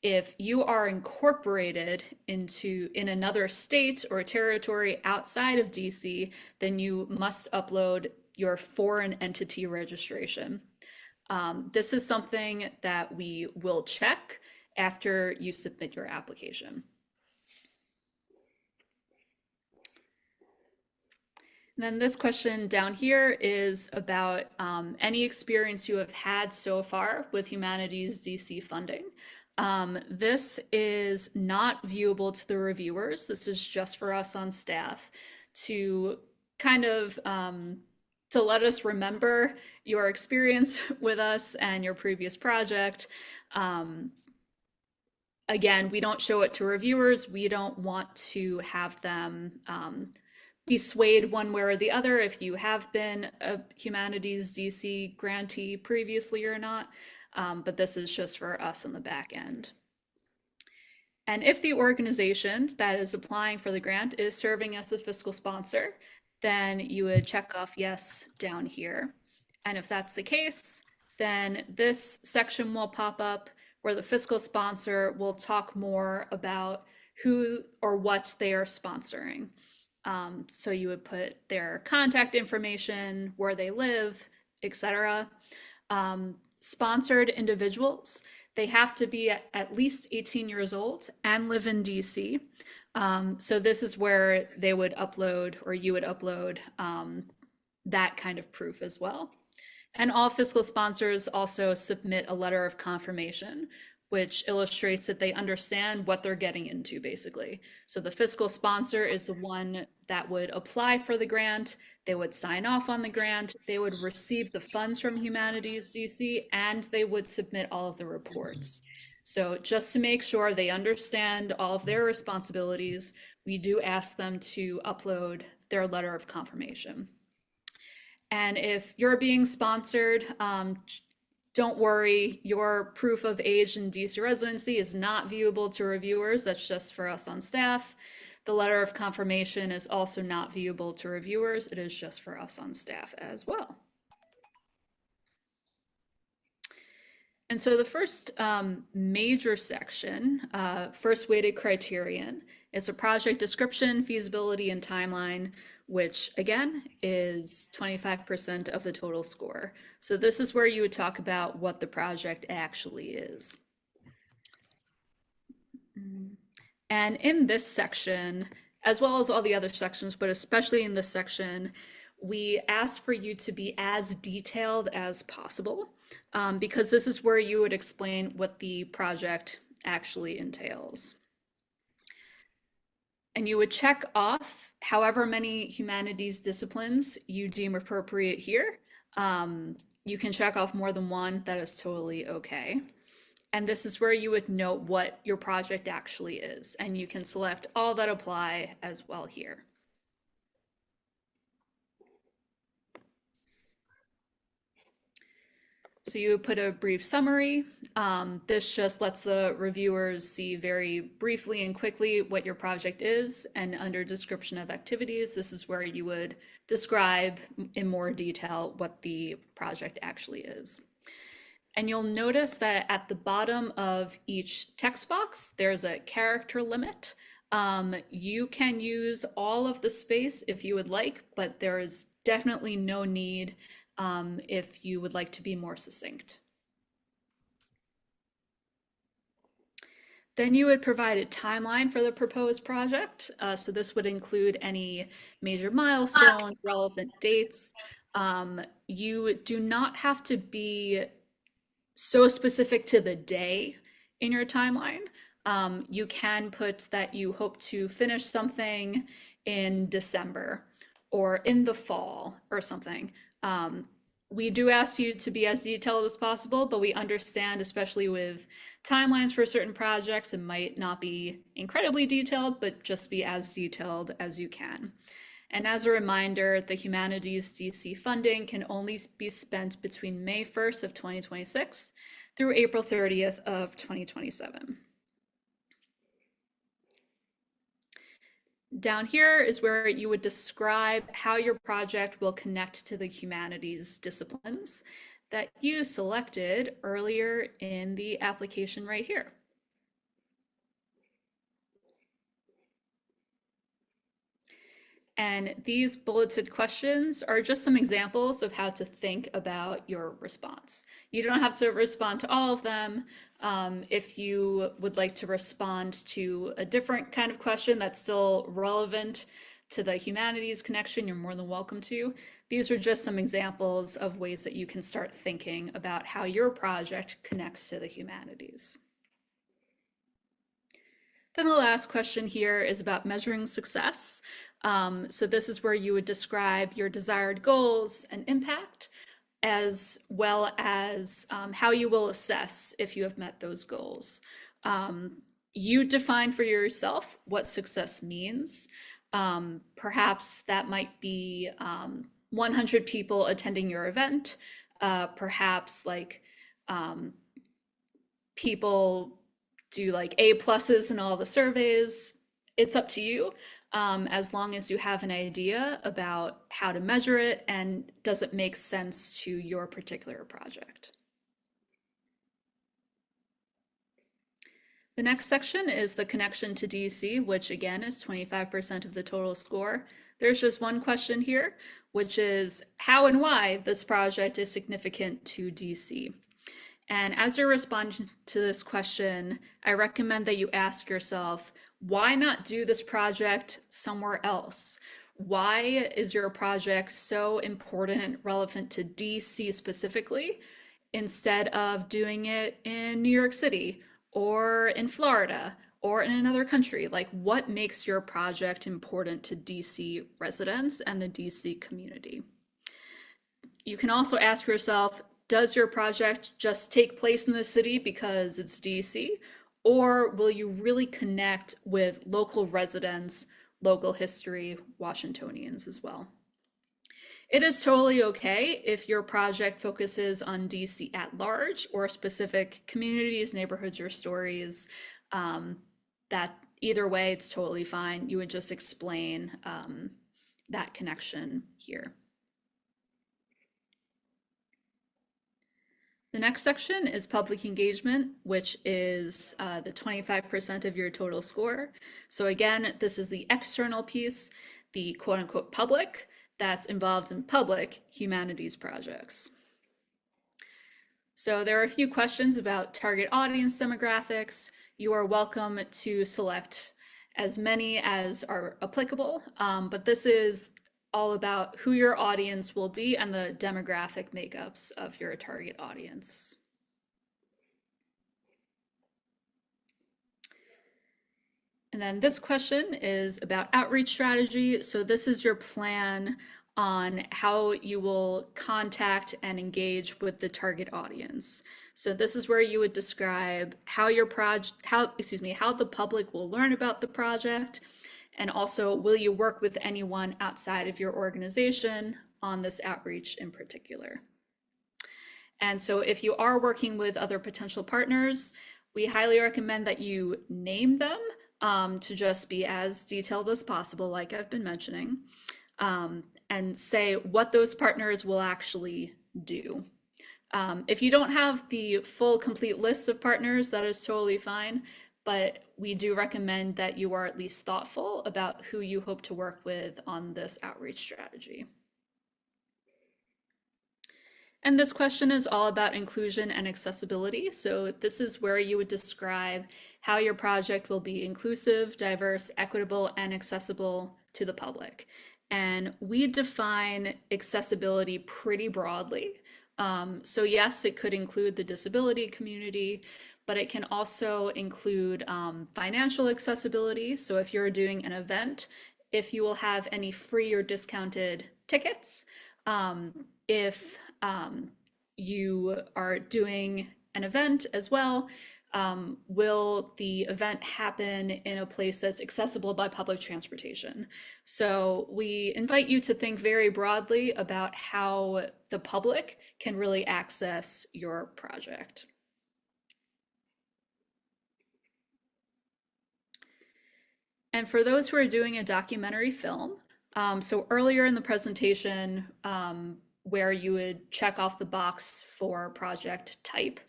If you are incorporated in another state or territory outside of DC, then you must upload your foreign entity registration. This is something that we will check after you submit your application. And then this question down here is about any experience you have had so far with Humanities DC funding. This is not viewable to the reviewers. This is just for us on staff to kind of to let us remember your experience with us and your previous project. Again, we don't show it to reviewers. We don't want to have them be swayed one way or the other if you have been a Humanities DC grantee previously or not, but this is just for us on the back end. And if the organization that is applying for the grant is serving as a fiscal sponsor, then you would check off yes down here. And if that's the case, then this section will pop up where the fiscal sponsor will talk more about who or what they are sponsoring. So you would put their contact information, where they live, etc. Sponsored individuals, they have to be at least 18 years old and live in DC. So this is where they would upload, or you would upload that kind of proof as well. And all fiscal sponsors also submit a letter of confirmation, which illustrates that they understand what they're getting into, basically. So the fiscal sponsor is the one that would apply for the grant, they would sign off on the grant, they would receive the funds from Humanities DC, and they would submit all of the reports. So just to make sure they understand all of their responsibilities, we do ask them to upload their letter of confirmation. And if you're being sponsored, don't worry, your proof of age and DC residency is not viewable to reviewers. That's just for us on staff. The letter of confirmation is also not viewable to reviewers. It is just for us on staff as well. And so the first major section, first weighted criterion, is a project description, feasibility, and timeline, which again is 25% of the total score. So this is where you would talk about what the project actually is. And in this section, as well as all the other sections, but especially in this section, we ask for you to be as detailed as possible, because this is where you would explain what the project actually entails. And you would check off however many humanities disciplines you deem appropriate here. You can check off more than one, that is totally okay. And this is where you would note what your project actually is, and you can select all that apply as well here. So you would put a brief summary. This just lets the reviewers see very briefly and quickly what your project is, and under description of activities, this is where you would describe in more detail what the project actually is. And you'll notice that at the bottom of each text box, there's a character limit. You can use all of the space if you would like, but there is definitely no need if you would like to be more succinct. Then you would provide a timeline for the proposed project. So this would include any major milestones, relevant dates. You do not have to be so specific to the day in your timeline. You can put that you hope to finish something in December or in the fall or something. We do ask you to be as detailed as possible, but we understand, especially with timelines for certain projects, it might not be incredibly detailed, but just be as detailed as you can. And as a reminder, the Humanities DC funding can only be spent between May 1st of 2026 through April 30th of 2027. Down here is where you would describe how your project will connect to the humanities disciplines that you selected earlier in the application right here. And these bulleted questions are just some examples of how to think about your response. You don't have to respond to all of them. If you would like to respond to a different kind of question that's still relevant to the humanities connection, you're more than welcome to. These are just some examples of ways that you can start thinking about how your project connects to the humanities. Then the last question here is about measuring success. So this is where you would describe your desired goals and impact, as well as how you will assess if you have met those goals. You define for yourself what success means. Perhaps that might be 100 people attending your event, perhaps like people do like A pluses in all the surveys. It's up to you, as long as you have an idea about how to measure it and does it make sense to your particular project. The next section is the connection to DC, which again is 25% of the total score. There's just one question here, which is how and why this project is significant to DC. And as you're responding to this question, I recommend that you ask yourself, why not do this project somewhere else? Why is your project so important and relevant to DC specifically, instead of doing it in New York City or in Florida or in another country? Like, what makes your project important to DC residents and the DC community? You can also ask yourself, does your project just take place in the city because it's DC? Or will you really connect with local residents, local history, Washingtonians as well? It is totally okay if your project focuses on DC at large or specific communities, neighborhoods, or stories. That either way, it's totally fine. You would just explain that connection here. The next section is public engagement, which is the 25% of your total score. So again, this is the external piece, the quote unquote public that's involved in public humanities projects. So there are a few questions about target audience demographics. You are welcome to select as many as are applicable, but this is all about who your audience will be and the demographic makeups of your target audience. And then this question is about outreach strategy. So this is your plan on how you will contact and engage with the target audience. So this is where you would describe how your how the public will learn about the project. And also, will you work with anyone outside of your organization on this outreach in particular? And so if you are working with other potential partners, we highly recommend that you name them to just be as detailed as possible, like I've been mentioning, and say what those partners will actually do. If you don't have the full complete list of partners, that is totally fine. But we do recommend that you are at least thoughtful about who you hope to work with on this outreach strategy. And this question is all about inclusion and accessibility. So this is where you would describe how your project will be inclusive, diverse, equitable, and accessible to the public. And we define accessibility pretty broadly. So yes, it could include the disability community, but it can also include financial accessibility. So if you're doing an event, if you will have any free or discounted tickets, if you are doing an event as well, will the event happen in a place that's accessible by public transportation? So we invite you to think very broadly about how the public can really access your project. And for those who are doing a documentary film, so earlier in the presentation, where you would check off the box for project type,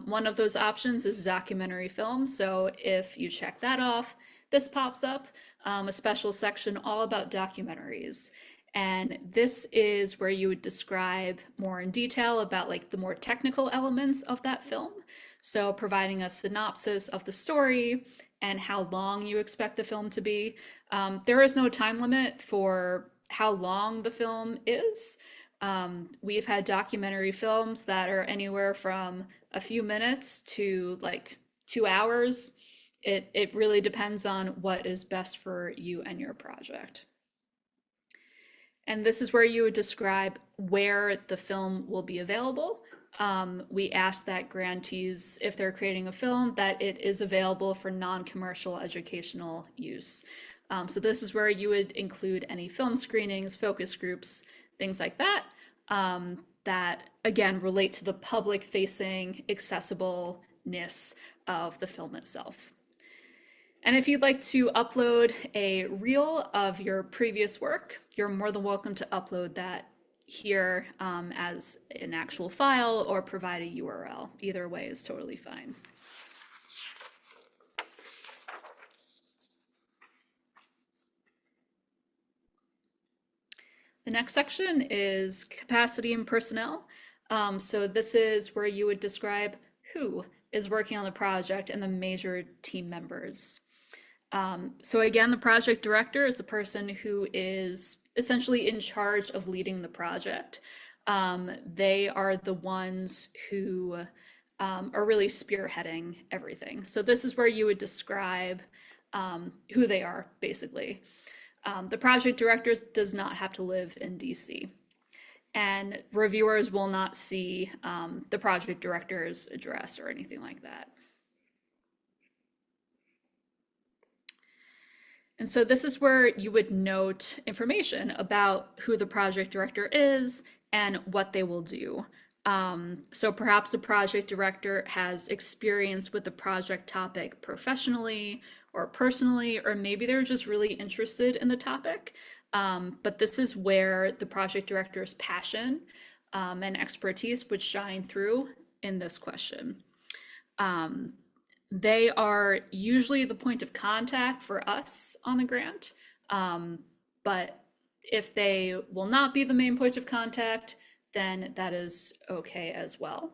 one of those options is documentary film. So if you check that off, this pops up, a special section all about documentaries. And this is where you would describe more in detail about like the more technical elements of that film. So providing a synopsis of the story and how long you expect the film to be. There is no time limit for how long the film is. We've had documentary films that are anywhere from a few minutes to like 2 hours. It really depends on what is best for you and your project. And this is where you would describe where the film will be available. We ask that grantees, if they're creating a film, that it is available for non-commercial educational use. So this is where you would include any film screenings, focus groups, things like that, that again relate to the public-facing accessibleness of the film itself. And if you'd like to upload a reel of your previous work, you're more than welcome to upload that here as an actual file or provide a URL. Either way is totally fine. The next section is capacity and personnel. So this is where you would describe who is working on the project and the major team members. So again, the project director is the person who is essentially in charge of leading the project. They are the ones who are really spearheading everything. So this is where you would describe who they are, basically. The project director does not have to live in DC. And reviewers will not see the project director's address or anything like that. And so this is where you would note information about who the project director is and what they will do. So perhaps the project director has experience with the project topic professionally or personally, or maybe they're just really interested in the topic. But this is where the project director's passion and expertise would shine through in this question. They are usually the point of contact for us on the grant, but if they will not be the main point of contact, then that is okay as well.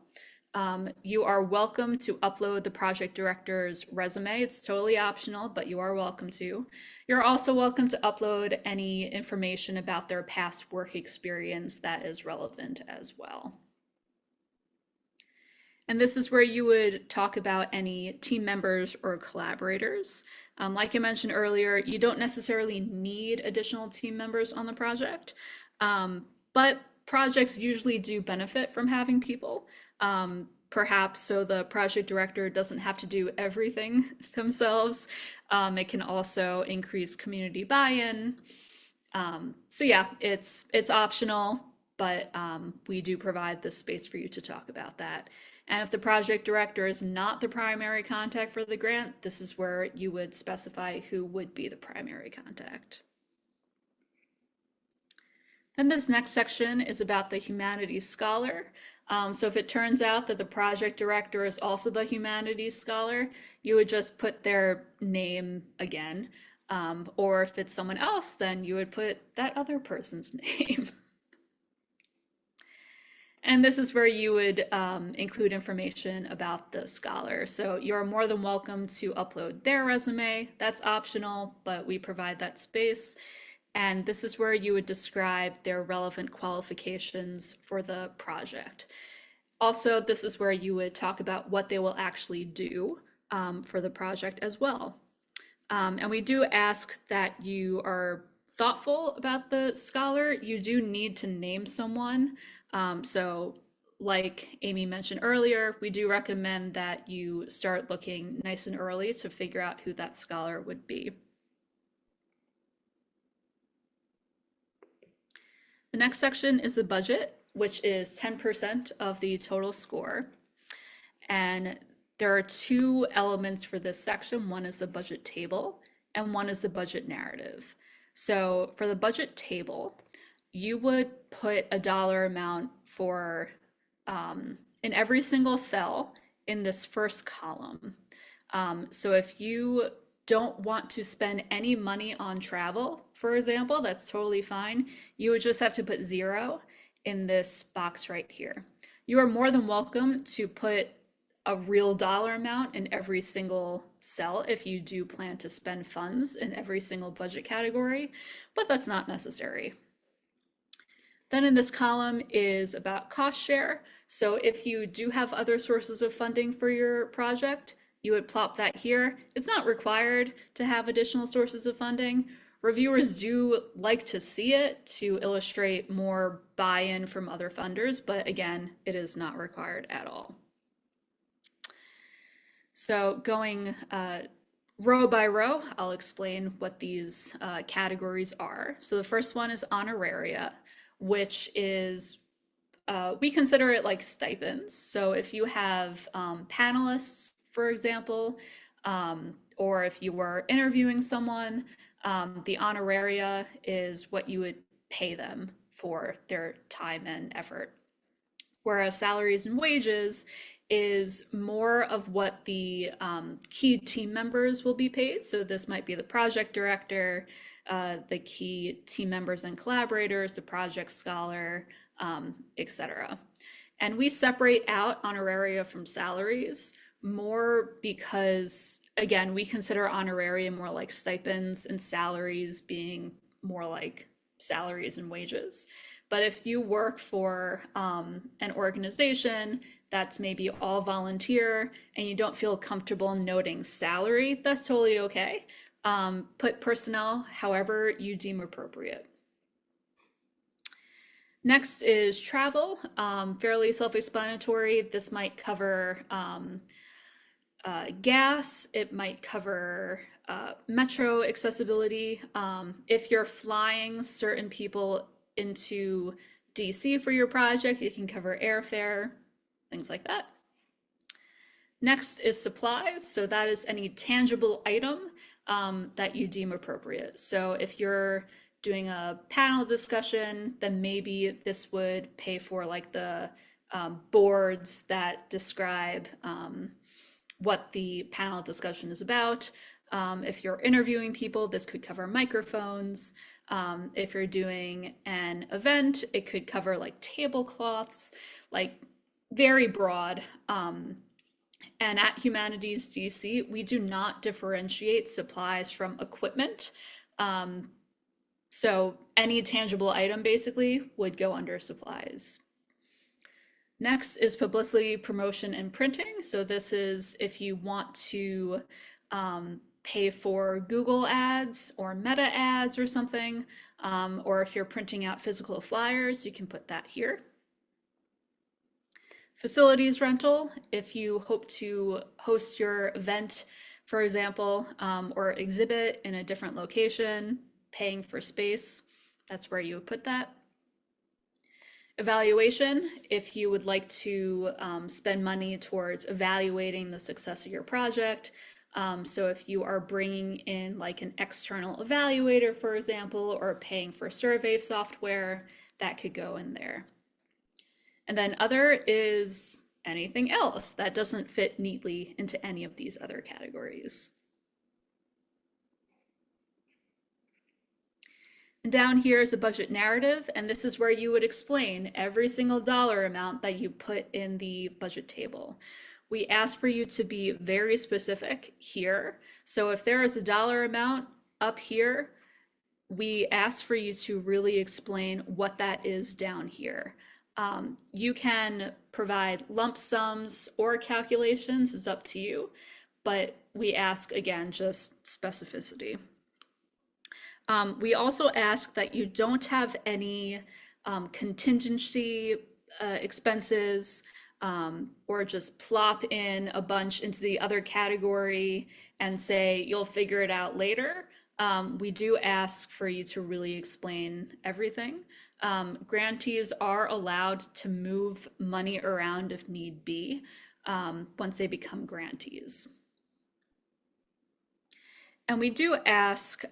You are welcome to upload the project director's resume. It's totally optional, but you are welcome to. You're also welcome to upload any information about their past work experience that is relevant as well. And this is where you would talk about any team members or collaborators. Like I mentioned earlier, you don't necessarily need additional team members on the project, but projects usually do benefit from having people. Perhaps so the project director doesn't have to do everything themselves. It can also increase community buy-in. So yeah, it's optional, but we do provide the space for you to talk about that. And if the project director is not the primary contact for the grant, this is where you would specify who would be the primary contact. Then this next section is about the humanities scholar. So if it turns out that the project director is also the humanities scholar, you would just put their name again. Or if it's someone else, then you would put that other person's name. And this is where you would include information about the scholar. So you're more than welcome to upload their resume. That's optional, but we provide that space. And this is where you would describe their relevant qualifications for the project. Also, this is where you would talk about what they will actually do for the project as well. And we do ask that you are thoughtful about the scholar. You do need to name someone. So like Amy mentioned earlier, we do recommend that you start looking nice and early to figure out who that scholar would be. The next section is the budget, which is 10% of the total score. And there are two elements for this section. One is the budget table, and one is the budget narrative. So for the budget table, you would put a dollar amount for in every single cell in this first column. So if you don't want to spend any money on travel, for example, that's totally fine. You would just have to put 0 in this box right here. You are more than welcome to put a real dollar amount in every single cell if you do plan to spend funds in every single budget category, but that's not necessary. Then in this column is about cost share. So if you do have other sources of funding for your project, you would plop that here. It's not required to have additional sources of funding. Reviewers do like to see it to illustrate more buy-in from other funders, but again, it is not required at all. So going row by row, I'll explain what these categories are. So the first one is honoraria, which is, we consider it like stipends. So if you have panelists, for example, or if you were interviewing someone, the honoraria is what you would pay them for their time and effort. Whereas salaries and wages is more of what the key team members will be paid. So this might be the project director, the key team members and collaborators, the project scholar, etc. And we separate out honoraria from salaries more because, again, we consider honoraria more like stipends and salaries being more like salaries and wages. But if you work for an organization that's maybe all volunteer and you don't feel comfortable noting salary, that's totally okay. Put personnel however you deem appropriate. Next is travel, fairly self-explanatory. This might cover gas, it might cover metro accessibility. If you're flying certain people into DC for your project, you can cover airfare, things like that. Next is supplies. So that is any tangible item that you deem appropriate. So if you're doing a panel discussion, then maybe this would pay for like the boards that describe what the panel discussion is about. If you're interviewing people, this could cover microphones. If you're doing an event, it could cover like tablecloths, like very broad. And at Humanities DC, we do not differentiate supplies from equipment. So any tangible item basically would go under supplies. Next is publicity, promotion, and printing. So this is if you want to pay for Google ads or Meta ads or something, or if you're printing out physical flyers, you can put that here. Facilities rental, if you hope to host your event, for example, or exhibit in a different location, paying for space, that's where you would put that. Evaluation, if you would like to spend money towards evaluating the success of your project. So if you are bringing in like an external evaluator, for example, or paying for survey software, that could go in there. And then other is anything else that doesn't fit neatly into any of these other categories. And down here is a budget narrative, and this is where you would explain every single dollar amount that you put in the budget table. We ask for you to be very specific here. So if there is a dollar amount up here, we ask for you to really explain what that is down here. You can provide lump sums or calculations, it's up to you, but we ask, again, just specificity. We also ask that you don't have any contingency expenses or just plop in a bunch into the other category and say you'll figure it out later. We do ask for you to really explain everything. Grantees are allowed to move money around if need be once they become grantees. And we do ask,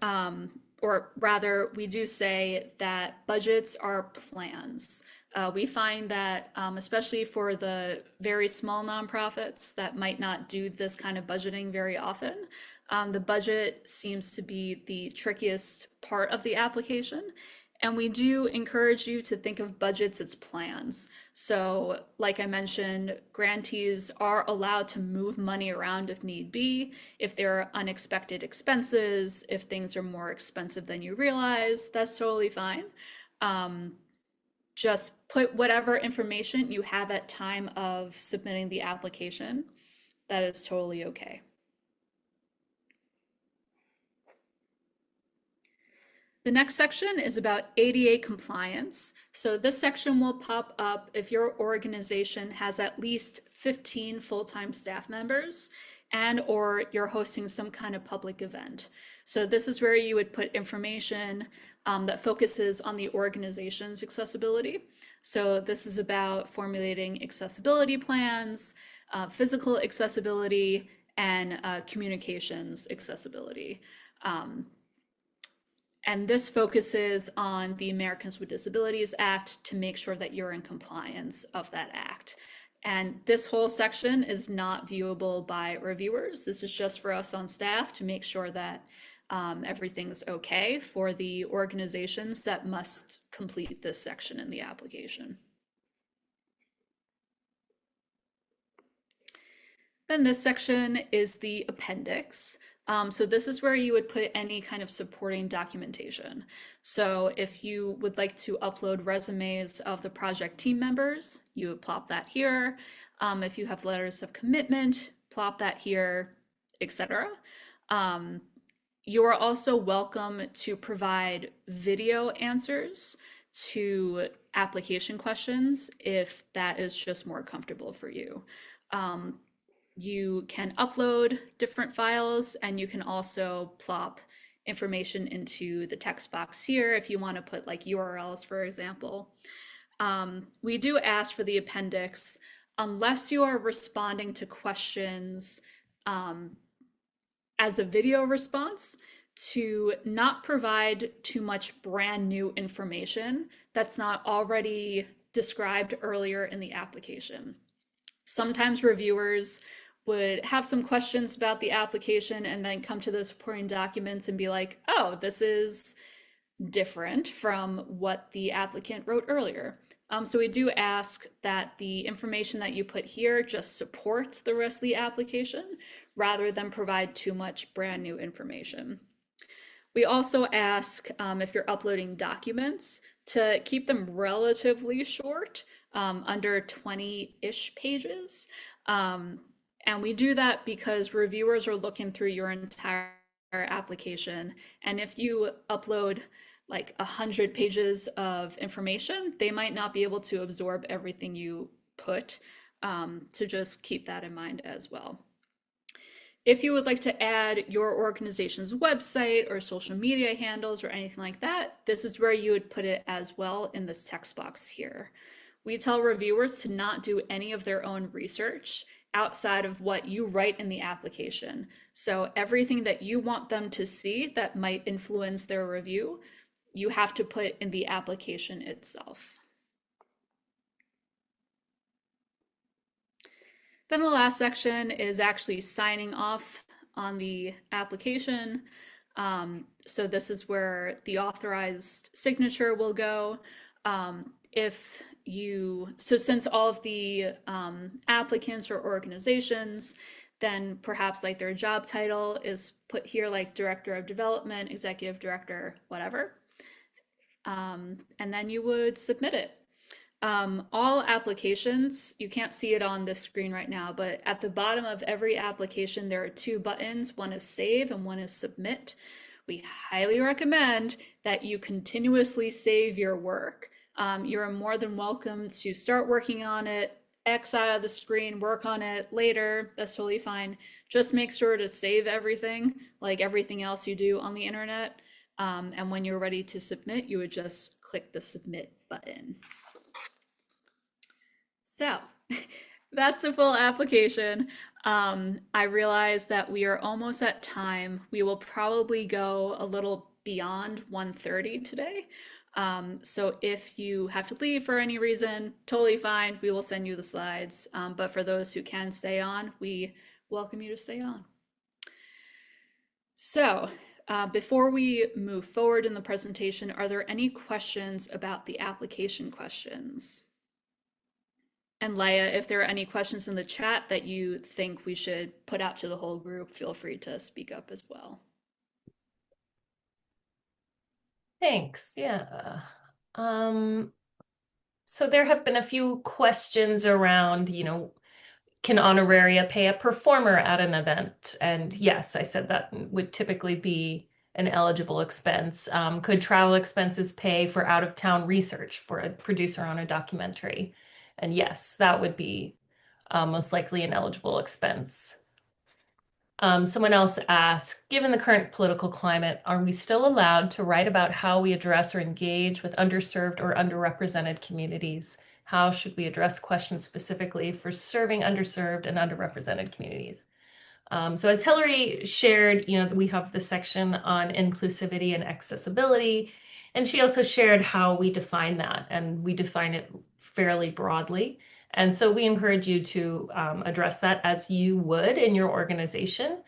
or rather, we do say that budgets are plans. We find that, especially for the very small nonprofits that might not do this kind of budgeting very often, the budget seems to be the trickiest part of the application. And we do encourage you to think of budgets as plans. So, like I mentioned, grantees are allowed to move money around if need be, if there are unexpected expenses, if things are more expensive than you realize, that's totally fine. Just put whatever information you have at time of submitting the application. That is totally okay. The next section is about ADA compliance. So this section will pop up if your organization has at least 15 full-time staff members and or you're hosting some kind of public event. So this is where you would put information that focuses on the organization's accessibility. So this is about formulating accessibility plans, physical accessibility, and communications accessibility. And this focuses on the Americans with Disabilities Act to make sure that you're in compliance of that act. And this whole section is not viewable by reviewers. This is just for us on staff to make sure that everything's okay for the organizations that must complete this section in the application. Then this section is the appendix. So this is where you would put any kind of supporting documentation. So if you would like to upload resumes of the project team members, you would plop that here. If you have letters of commitment, plop that here, etc. You are also welcome to provide video answers to application questions if that is just more comfortable for you. You can upload different files and you can also plop information into the text box here if you want to put like URLs, for example. We do ask for the appendix unless you are responding to questions as a video response, to not provide too much brand new information that's not already described earlier in the application. Sometimes reviewers would have some questions about the application and then come to the supporting documents and be like, oh, this is different from what the applicant wrote earlier. So we do ask that the information that you put here just supports the rest of the application rather than provide too much brand new information. We also ask if you're uploading documents to keep them relatively short, under 20-ish pages. And we do that because reviewers are looking through your entire application. And if you upload like 100 pages of information, they might not be able to absorb everything you put. So just keep that in mind as well. If you would like to add your organization's website or social media handles or anything like that, this is where you would put it as well in this text box here. We tell reviewers to not do any of their own research outside of what you write in the application. So everything that you want them to see that might influence their review, you have to put in the application itself. Then the last section is actually signing off on the application. So this is where the authorized signature will go. Since all of the applicants or organizations, then perhaps like their job title is put here, like Director of Development, Executive Director, whatever. And then you would submit it. All applications, you can't see it on this screen right now, but at the bottom of every application, there are two buttons. One is Save and one is Submit. We highly recommend that you continuously save your work. You're more than welcome to start working on it, X out of the screen, work on it later. That's totally fine. Just make sure to save everything, like everything else you do on the internet. And when you're ready to submit, you would just click the Submit button. So That's a full application. I realize that we are almost at time. We will probably go a little beyond 1:30 today. So if you have to leave for any reason, totally fine. We will send you the slides. But for those who can stay on, we welcome you to stay on. So before we move forward in the presentation, are there any questions about the application questions? And Leia, if there are any questions in the chat that you think we should put out to the whole group, feel free to speak up as well. Thanks. Yeah. So there have been a few questions around, can honoraria pay a performer at an event? And yes, I said that would typically be an eligible expense. Could travel expenses pay for out-of-town research for a producer on a documentary? And yes, that would be most likely an eligible expense. Someone else asked, given the current political climate, are we still allowed to write about how we address or engage with underserved or underrepresented communities? How should we address questions specifically for serving underserved and underrepresented communities? So as Hillary shared, we have the section on inclusivity and accessibility, and she also shared how we define that, and we define it fairly broadly. And so we encourage you to address that as you would in your organization.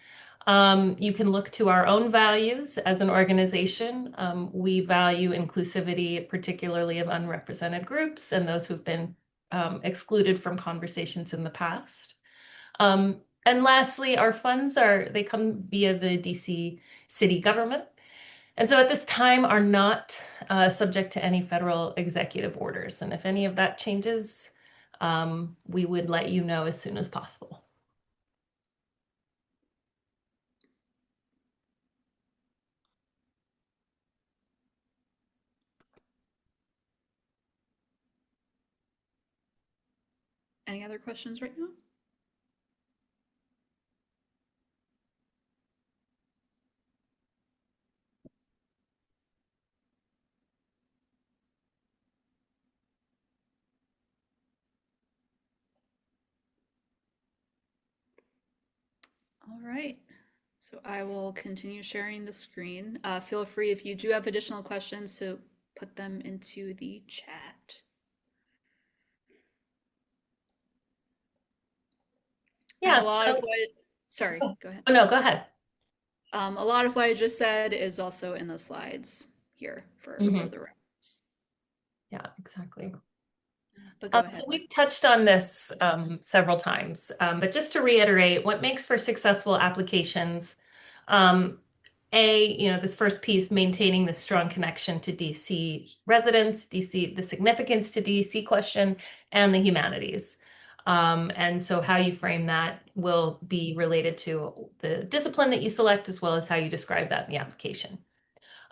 You can look to our own values as an organization. We value inclusivity, particularly of unrepresented groups and those who've been excluded from conversations in the past. And lastly, our funds they come via the DC city government. And so at this time are not subject to any federal executive orders. And if any of that changes, we would let you know as soon as possible. Any other questions right now? All right. So I will continue sharing the screen. Feel free if you do have additional questions to put them into the chat. And Yes. a lot of what, sorry, go ahead. Oh, no, go ahead. A lot of what I just said is also in the slides here for further reference. Yeah, exactly. But go ahead. So we've touched on this several times, but just to reiterate, what makes for successful applications, this first piece, maintaining the strong connection to DC residents, DC, the significance to DC question, and the humanities. And so how you frame that will be related to the discipline that you select, as well as how you describe that in the application.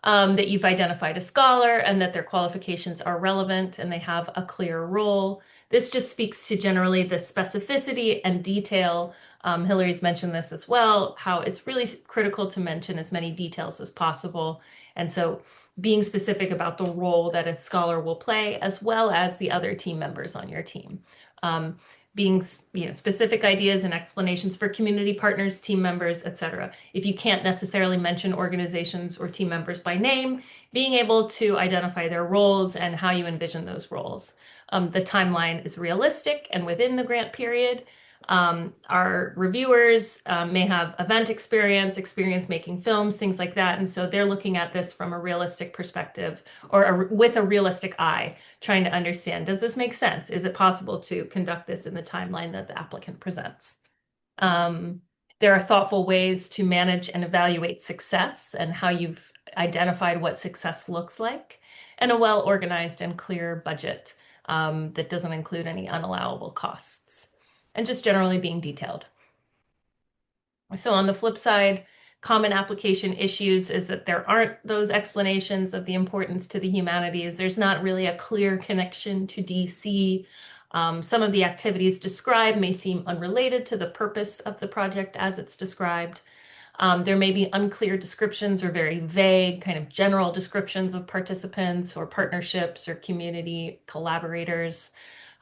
That you've identified a scholar and that their qualifications are relevant and they have a clear role. This just speaks to generally the specificity and detail. Hillary's mentioned this as well, how it's really critical to mention as many details as possible. And so being specific about the role that a scholar will play, as well as the other team members on your team. Being specific ideas and explanations for community partners, team members, etc. If you can't necessarily mention organizations or team members by name, being able to identify their roles and how you envision those roles. The timeline is realistic and within the grant period. Our reviewers may have event experience making films, things like that. And so they're looking at this from a realistic perspective or with a realistic eye, trying to understand, does this make sense? Is it possible to conduct this in the timeline that the applicant presents? There are thoughtful ways to manage and evaluate success and how you've identified what success looks like, and a well-organized and clear budget that doesn't include any unallowable costs, and just generally being detailed. So on the flip side, common application issues is that there aren't those explanations of the importance to the humanities. There's not really a clear connection to DC. Some of the activities described may seem unrelated to the purpose of the project as it's described. There may be unclear descriptions or very vague kind of general descriptions of participants or partnerships or community collaborators.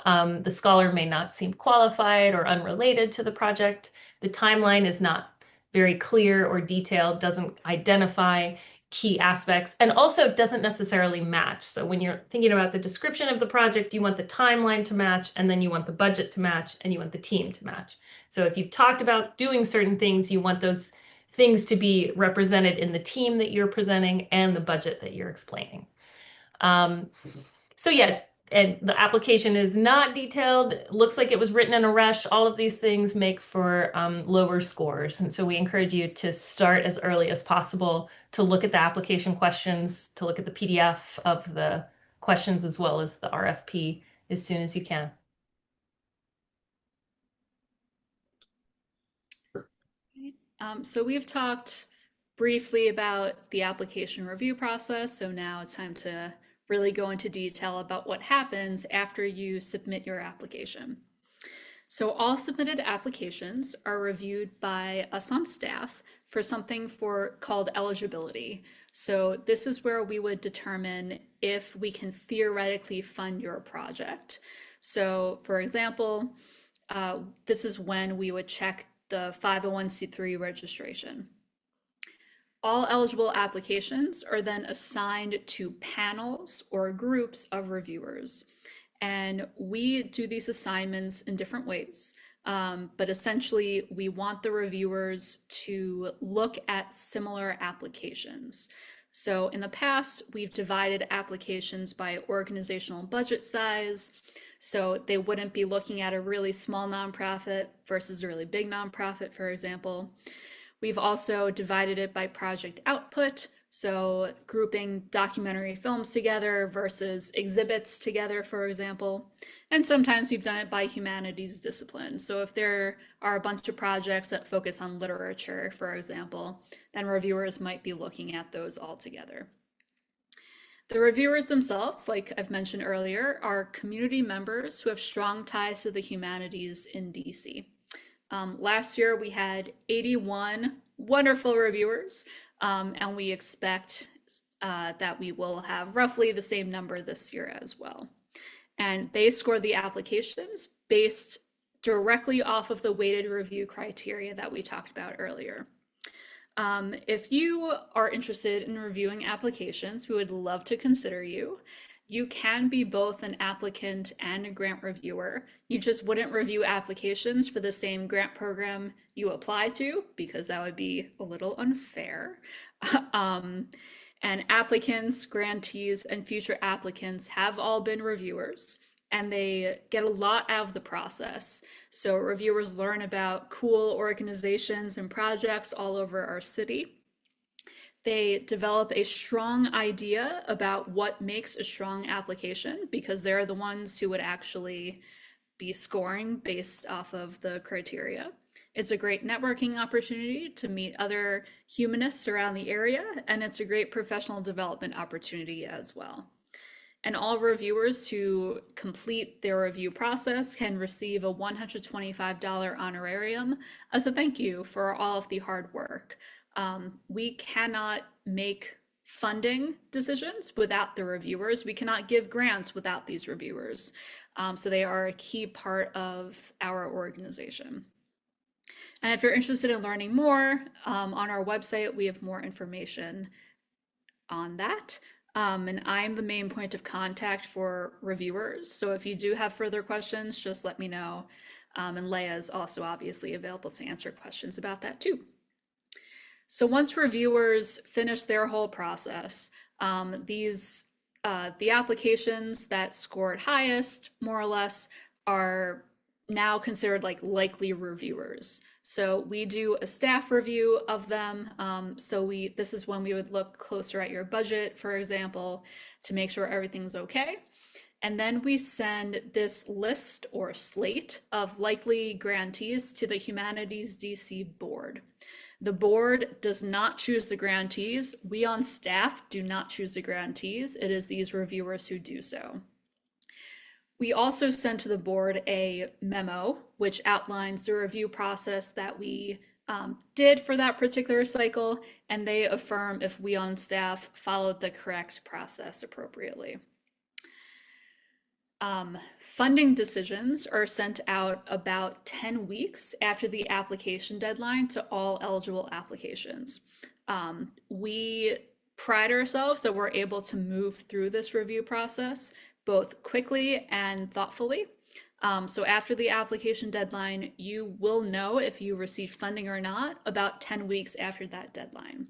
The scholar may not seem qualified or unrelated to the project. The timeline is not very clear or detailed, doesn't identify key aspects, and also doesn't necessarily match. So when you're thinking about the description of the project, you want the timeline to match, and then you want the budget to match, and you want the team to match. So if you've talked about doing certain things, you want those things to be represented in the team that you're presenting and the budget that you're explaining. So yeah, and the application is not detailed. It looks like it was written in a rush. All of these things make for lower scores. And so we encourage you to start as early as possible to look at the application questions, to look at the PDF of the questions as well as the RFP as soon as you can. So we've talked briefly about the application review process. So now it's time to really go into detail about what happens after you submit your application. So all submitted applications are reviewed by us on staff for something called eligibility. So this is where we would determine if we can theoretically fund your project. So for example, this is when we would check the 501c3 registration. All eligible applications are then assigned to panels or groups of reviewers. And we do these assignments in different ways. But essentially, we want the reviewers to look at similar applications. So in the past, we've divided applications by organizational budget size. So they wouldn't be looking at a really small nonprofit versus a really big nonprofit, for example. We've also divided it by project output, so grouping documentary films together versus exhibits together, for example. And sometimes we've done it by humanities discipline. So if there are a bunch of projects that focus on literature, for example, then reviewers might be looking at those all together. The reviewers themselves, like I've mentioned earlier, are community members who have strong ties to the humanities in DC. Last year we had 81 wonderful reviewers, and we expect that we will have roughly the same number this year as well. And they score the applications based directly off of the weighted review criteria that we talked about earlier. If you are interested in reviewing applications, we would love to consider you. You can be both an applicant and a grant reviewer. You just wouldn't review applications for the same grant program you apply to, because that would be a little unfair. And applicants, grantees, and future applicants have all been reviewers, and they get a lot out of the process. So reviewers learn about cool organizations and projects all over our city. They develop a strong idea about what makes a strong application, because they're the ones who would actually be scoring based off of the criteria. It's a great networking opportunity to meet other humanists around the area, and it's a great professional development opportunity as well. And all reviewers who complete their review process can receive a $125 honorarium as a thank you for all of the hard work. We cannot make funding decisions without the reviewers. We cannot give grants without these reviewers. So they are a key part of our organization. And if you're interested in learning more, on our website, we have more information on that. And I'm the main point of contact for reviewers. So if you do have further questions, just let me know. And Leah is also obviously available to answer questions about that too. So once reviewers finish their whole process, the applications that scored highest, more or less, are now considered like likely reviewers. So we do a staff review of them. This is when we would look closer at your budget, for example, to make sure everything's okay. And then we send this list or slate of likely grantees to the Humanities DC board. The board does not choose the grantees. We on staff do not choose the grantees. It is these reviewers who do so. We also send to the board a memo which outlines the review process that we did for that particular cycle, and they affirm if we on staff followed the correct process appropriately. Funding decisions are sent out about 10 weeks after the application deadline to all eligible applications. We pride ourselves that we're able to move through this review process both quickly and thoughtfully. So after the application deadline, you will know if you received funding or not about 10 weeks after that deadline.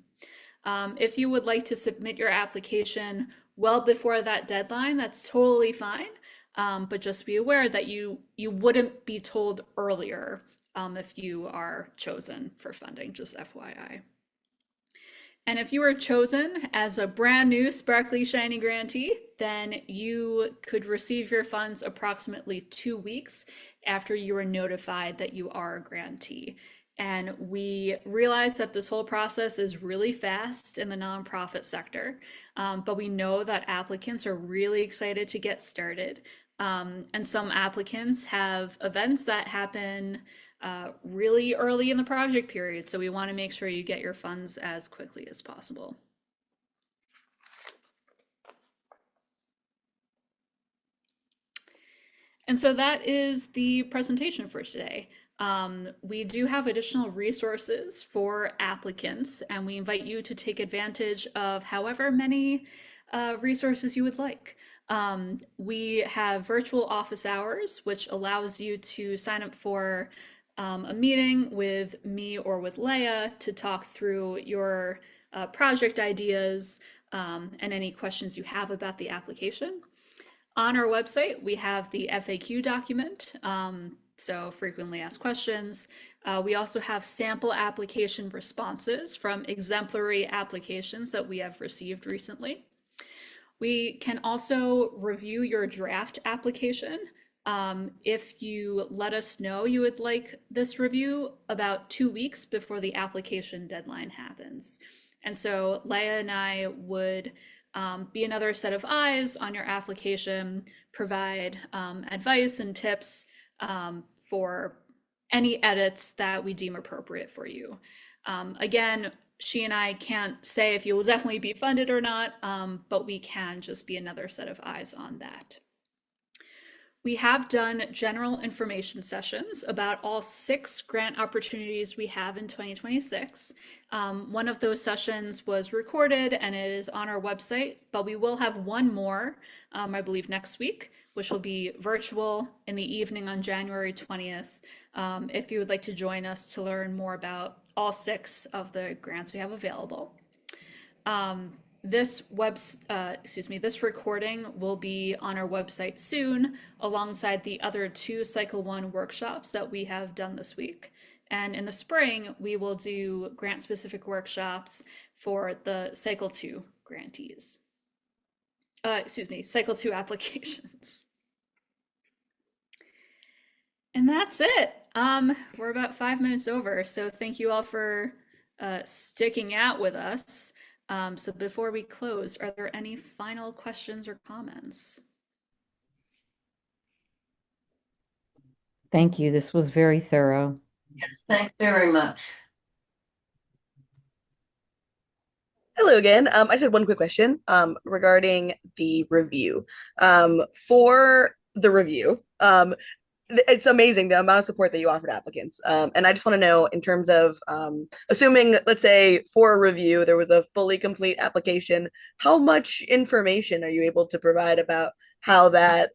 If you would like to submit your application well before that deadline, that's totally fine. But just be aware that you wouldn't be told earlier if you are chosen for funding, just FYI. And if you were chosen as a brand new sparkly shiny grantee, then you could receive your funds approximately 2 weeks after you were notified that you are a grantee. And we realize that this whole process is really fast in the nonprofit sector, but we know that applicants are really excited to get started. And some applicants have events that happen really early in the project period, so we want to make sure you get your funds as quickly as possible. And so that is the presentation for today. We do have additional resources for applicants, and we invite you to take advantage of however many resources you would like. We have virtual office hours, which allows you to sign up for a meeting with me or with Leah to talk through your project ideas and any questions you have about the application. On our website, we have the FAQ document, so frequently asked questions. We also have sample application responses from exemplary applications that we have received recently. We can also review your draft application. If you let us know you would like this review about 2 weeks before the application deadline happens. And so Leah and I would be another set of eyes on your application, provide advice and tips for any edits that we deem appropriate for you. Again, she and I can't say if you will definitely be funded or not, but we can just be another set of eyes on that. We have done general information sessions about all 6 grant opportunities we have in 2026. One of those sessions was recorded and it is on our website, but we will have one more, I believe next week, which will be virtual in the evening on January 20th. If you would like to join us to learn more about all 6 of the grants we have available. This recording will be on our website soon, alongside the other 2 Cycle 1 workshops that we have done this week. And in the spring, we will do grant-specific workshops for the Cycle 2 grantees. Cycle 2 applications. And that's it. We're about 5 minutes over, so thank you all for sticking out with us. So before we close, are there any final questions or comments? Thank you. This was very thorough. Yes, thanks very much. Hello again. I just had one quick question regarding the review. For the review, it's amazing the amount of support that you offer to applicants. And I just want to know, in terms of assuming, let's say, for a review, there was a fully complete application, how much information are you able to provide about how that,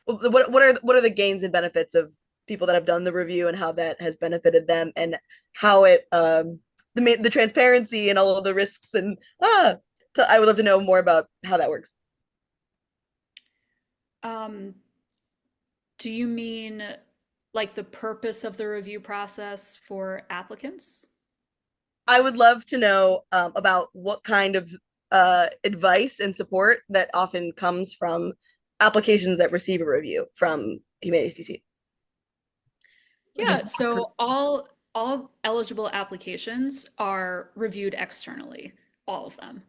what are the gains and benefits of people that have done the review and how that has benefited them, and how it the transparency and all of the risks and I would love to know more about how that works. Do you mean like the purpose of the review process for applicants? I would love to know about what kind of advice and support that often comes from applications that receive a review from Humanities DC. Yeah, so all eligible applications are reviewed externally, all of them.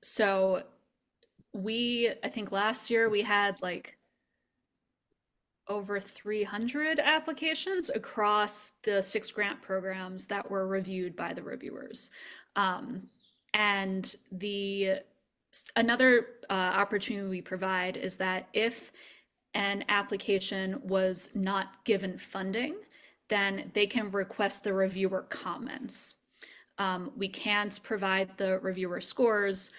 So I think last year we had like over 300 applications across the 6 grant programs that were reviewed by the reviewers. And the Another opportunity we provide is that if an application was not given funding, then they can request the reviewer comments. We can't provide the reviewer scores.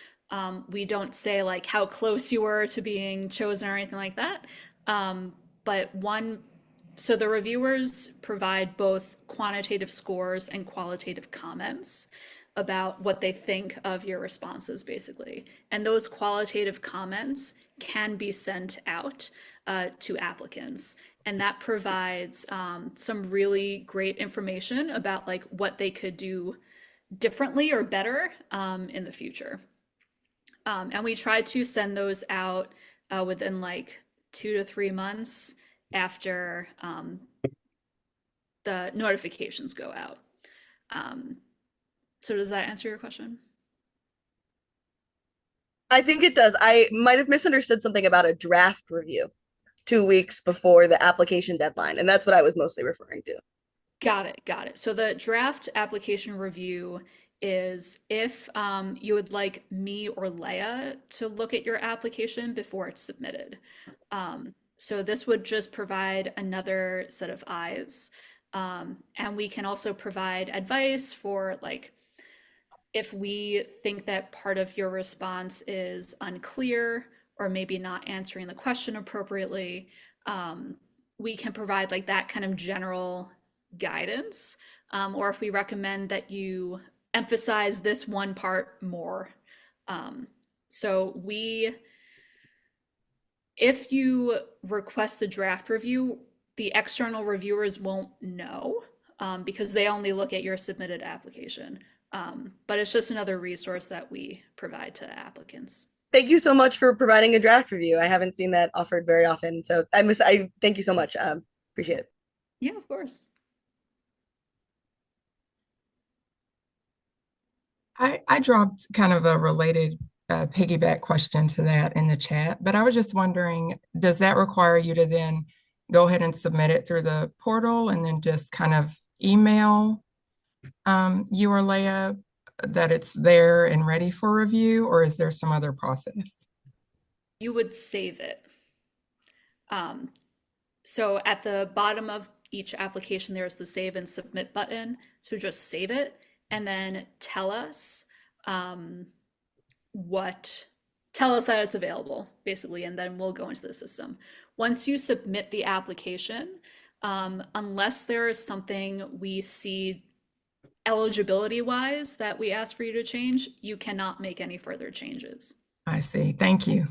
We don't say like how close you were to being chosen or anything like that. So the reviewers provide both quantitative scores and qualitative comments about what they think of your responses, basically. And those qualitative comments can be sent out to applicants. And that provides some really great information about like what they could do differently or better in the future. And we try to send those out within like 2 to 3 months after the notifications go out. So does that answer your question? I think it does. I might have misunderstood something about a draft review 2 weeks before the application deadline, and that's what I was mostly referring to. Got it, got it. So the draft application review is if you would like me or Leah to look at your application before it's submitted. So this would just provide another set of eyes. And we can also provide advice for like, if we think that part of your response is unclear or maybe not answering the question appropriately, we can provide like that kind of general guidance. Or if we recommend that you emphasize this one part more. So if you request a draft review, the external reviewers won't know because they only look at your submitted application. But it's just another resource that we provide to applicants. Thank you so much for providing a draft review. I haven't seen that offered very often, so I thank you so much. Appreciate it. Yeah, of course. I dropped kind of a related piggyback question to that in the chat, but I was just wondering, does that require you to then go ahead and submit it through the portal and then just kind of email you or Leah that it's there and ready for review, or is there some other process? You would save it. So at the bottom of each application, there's the save and submit button. So just save it and then tell us tell us that it's available, basically, and then we'll go into the system. Once you submit the application, unless there is something we see eligibility wise that we ask for you to change, you cannot make any further changes. I see. Thank you.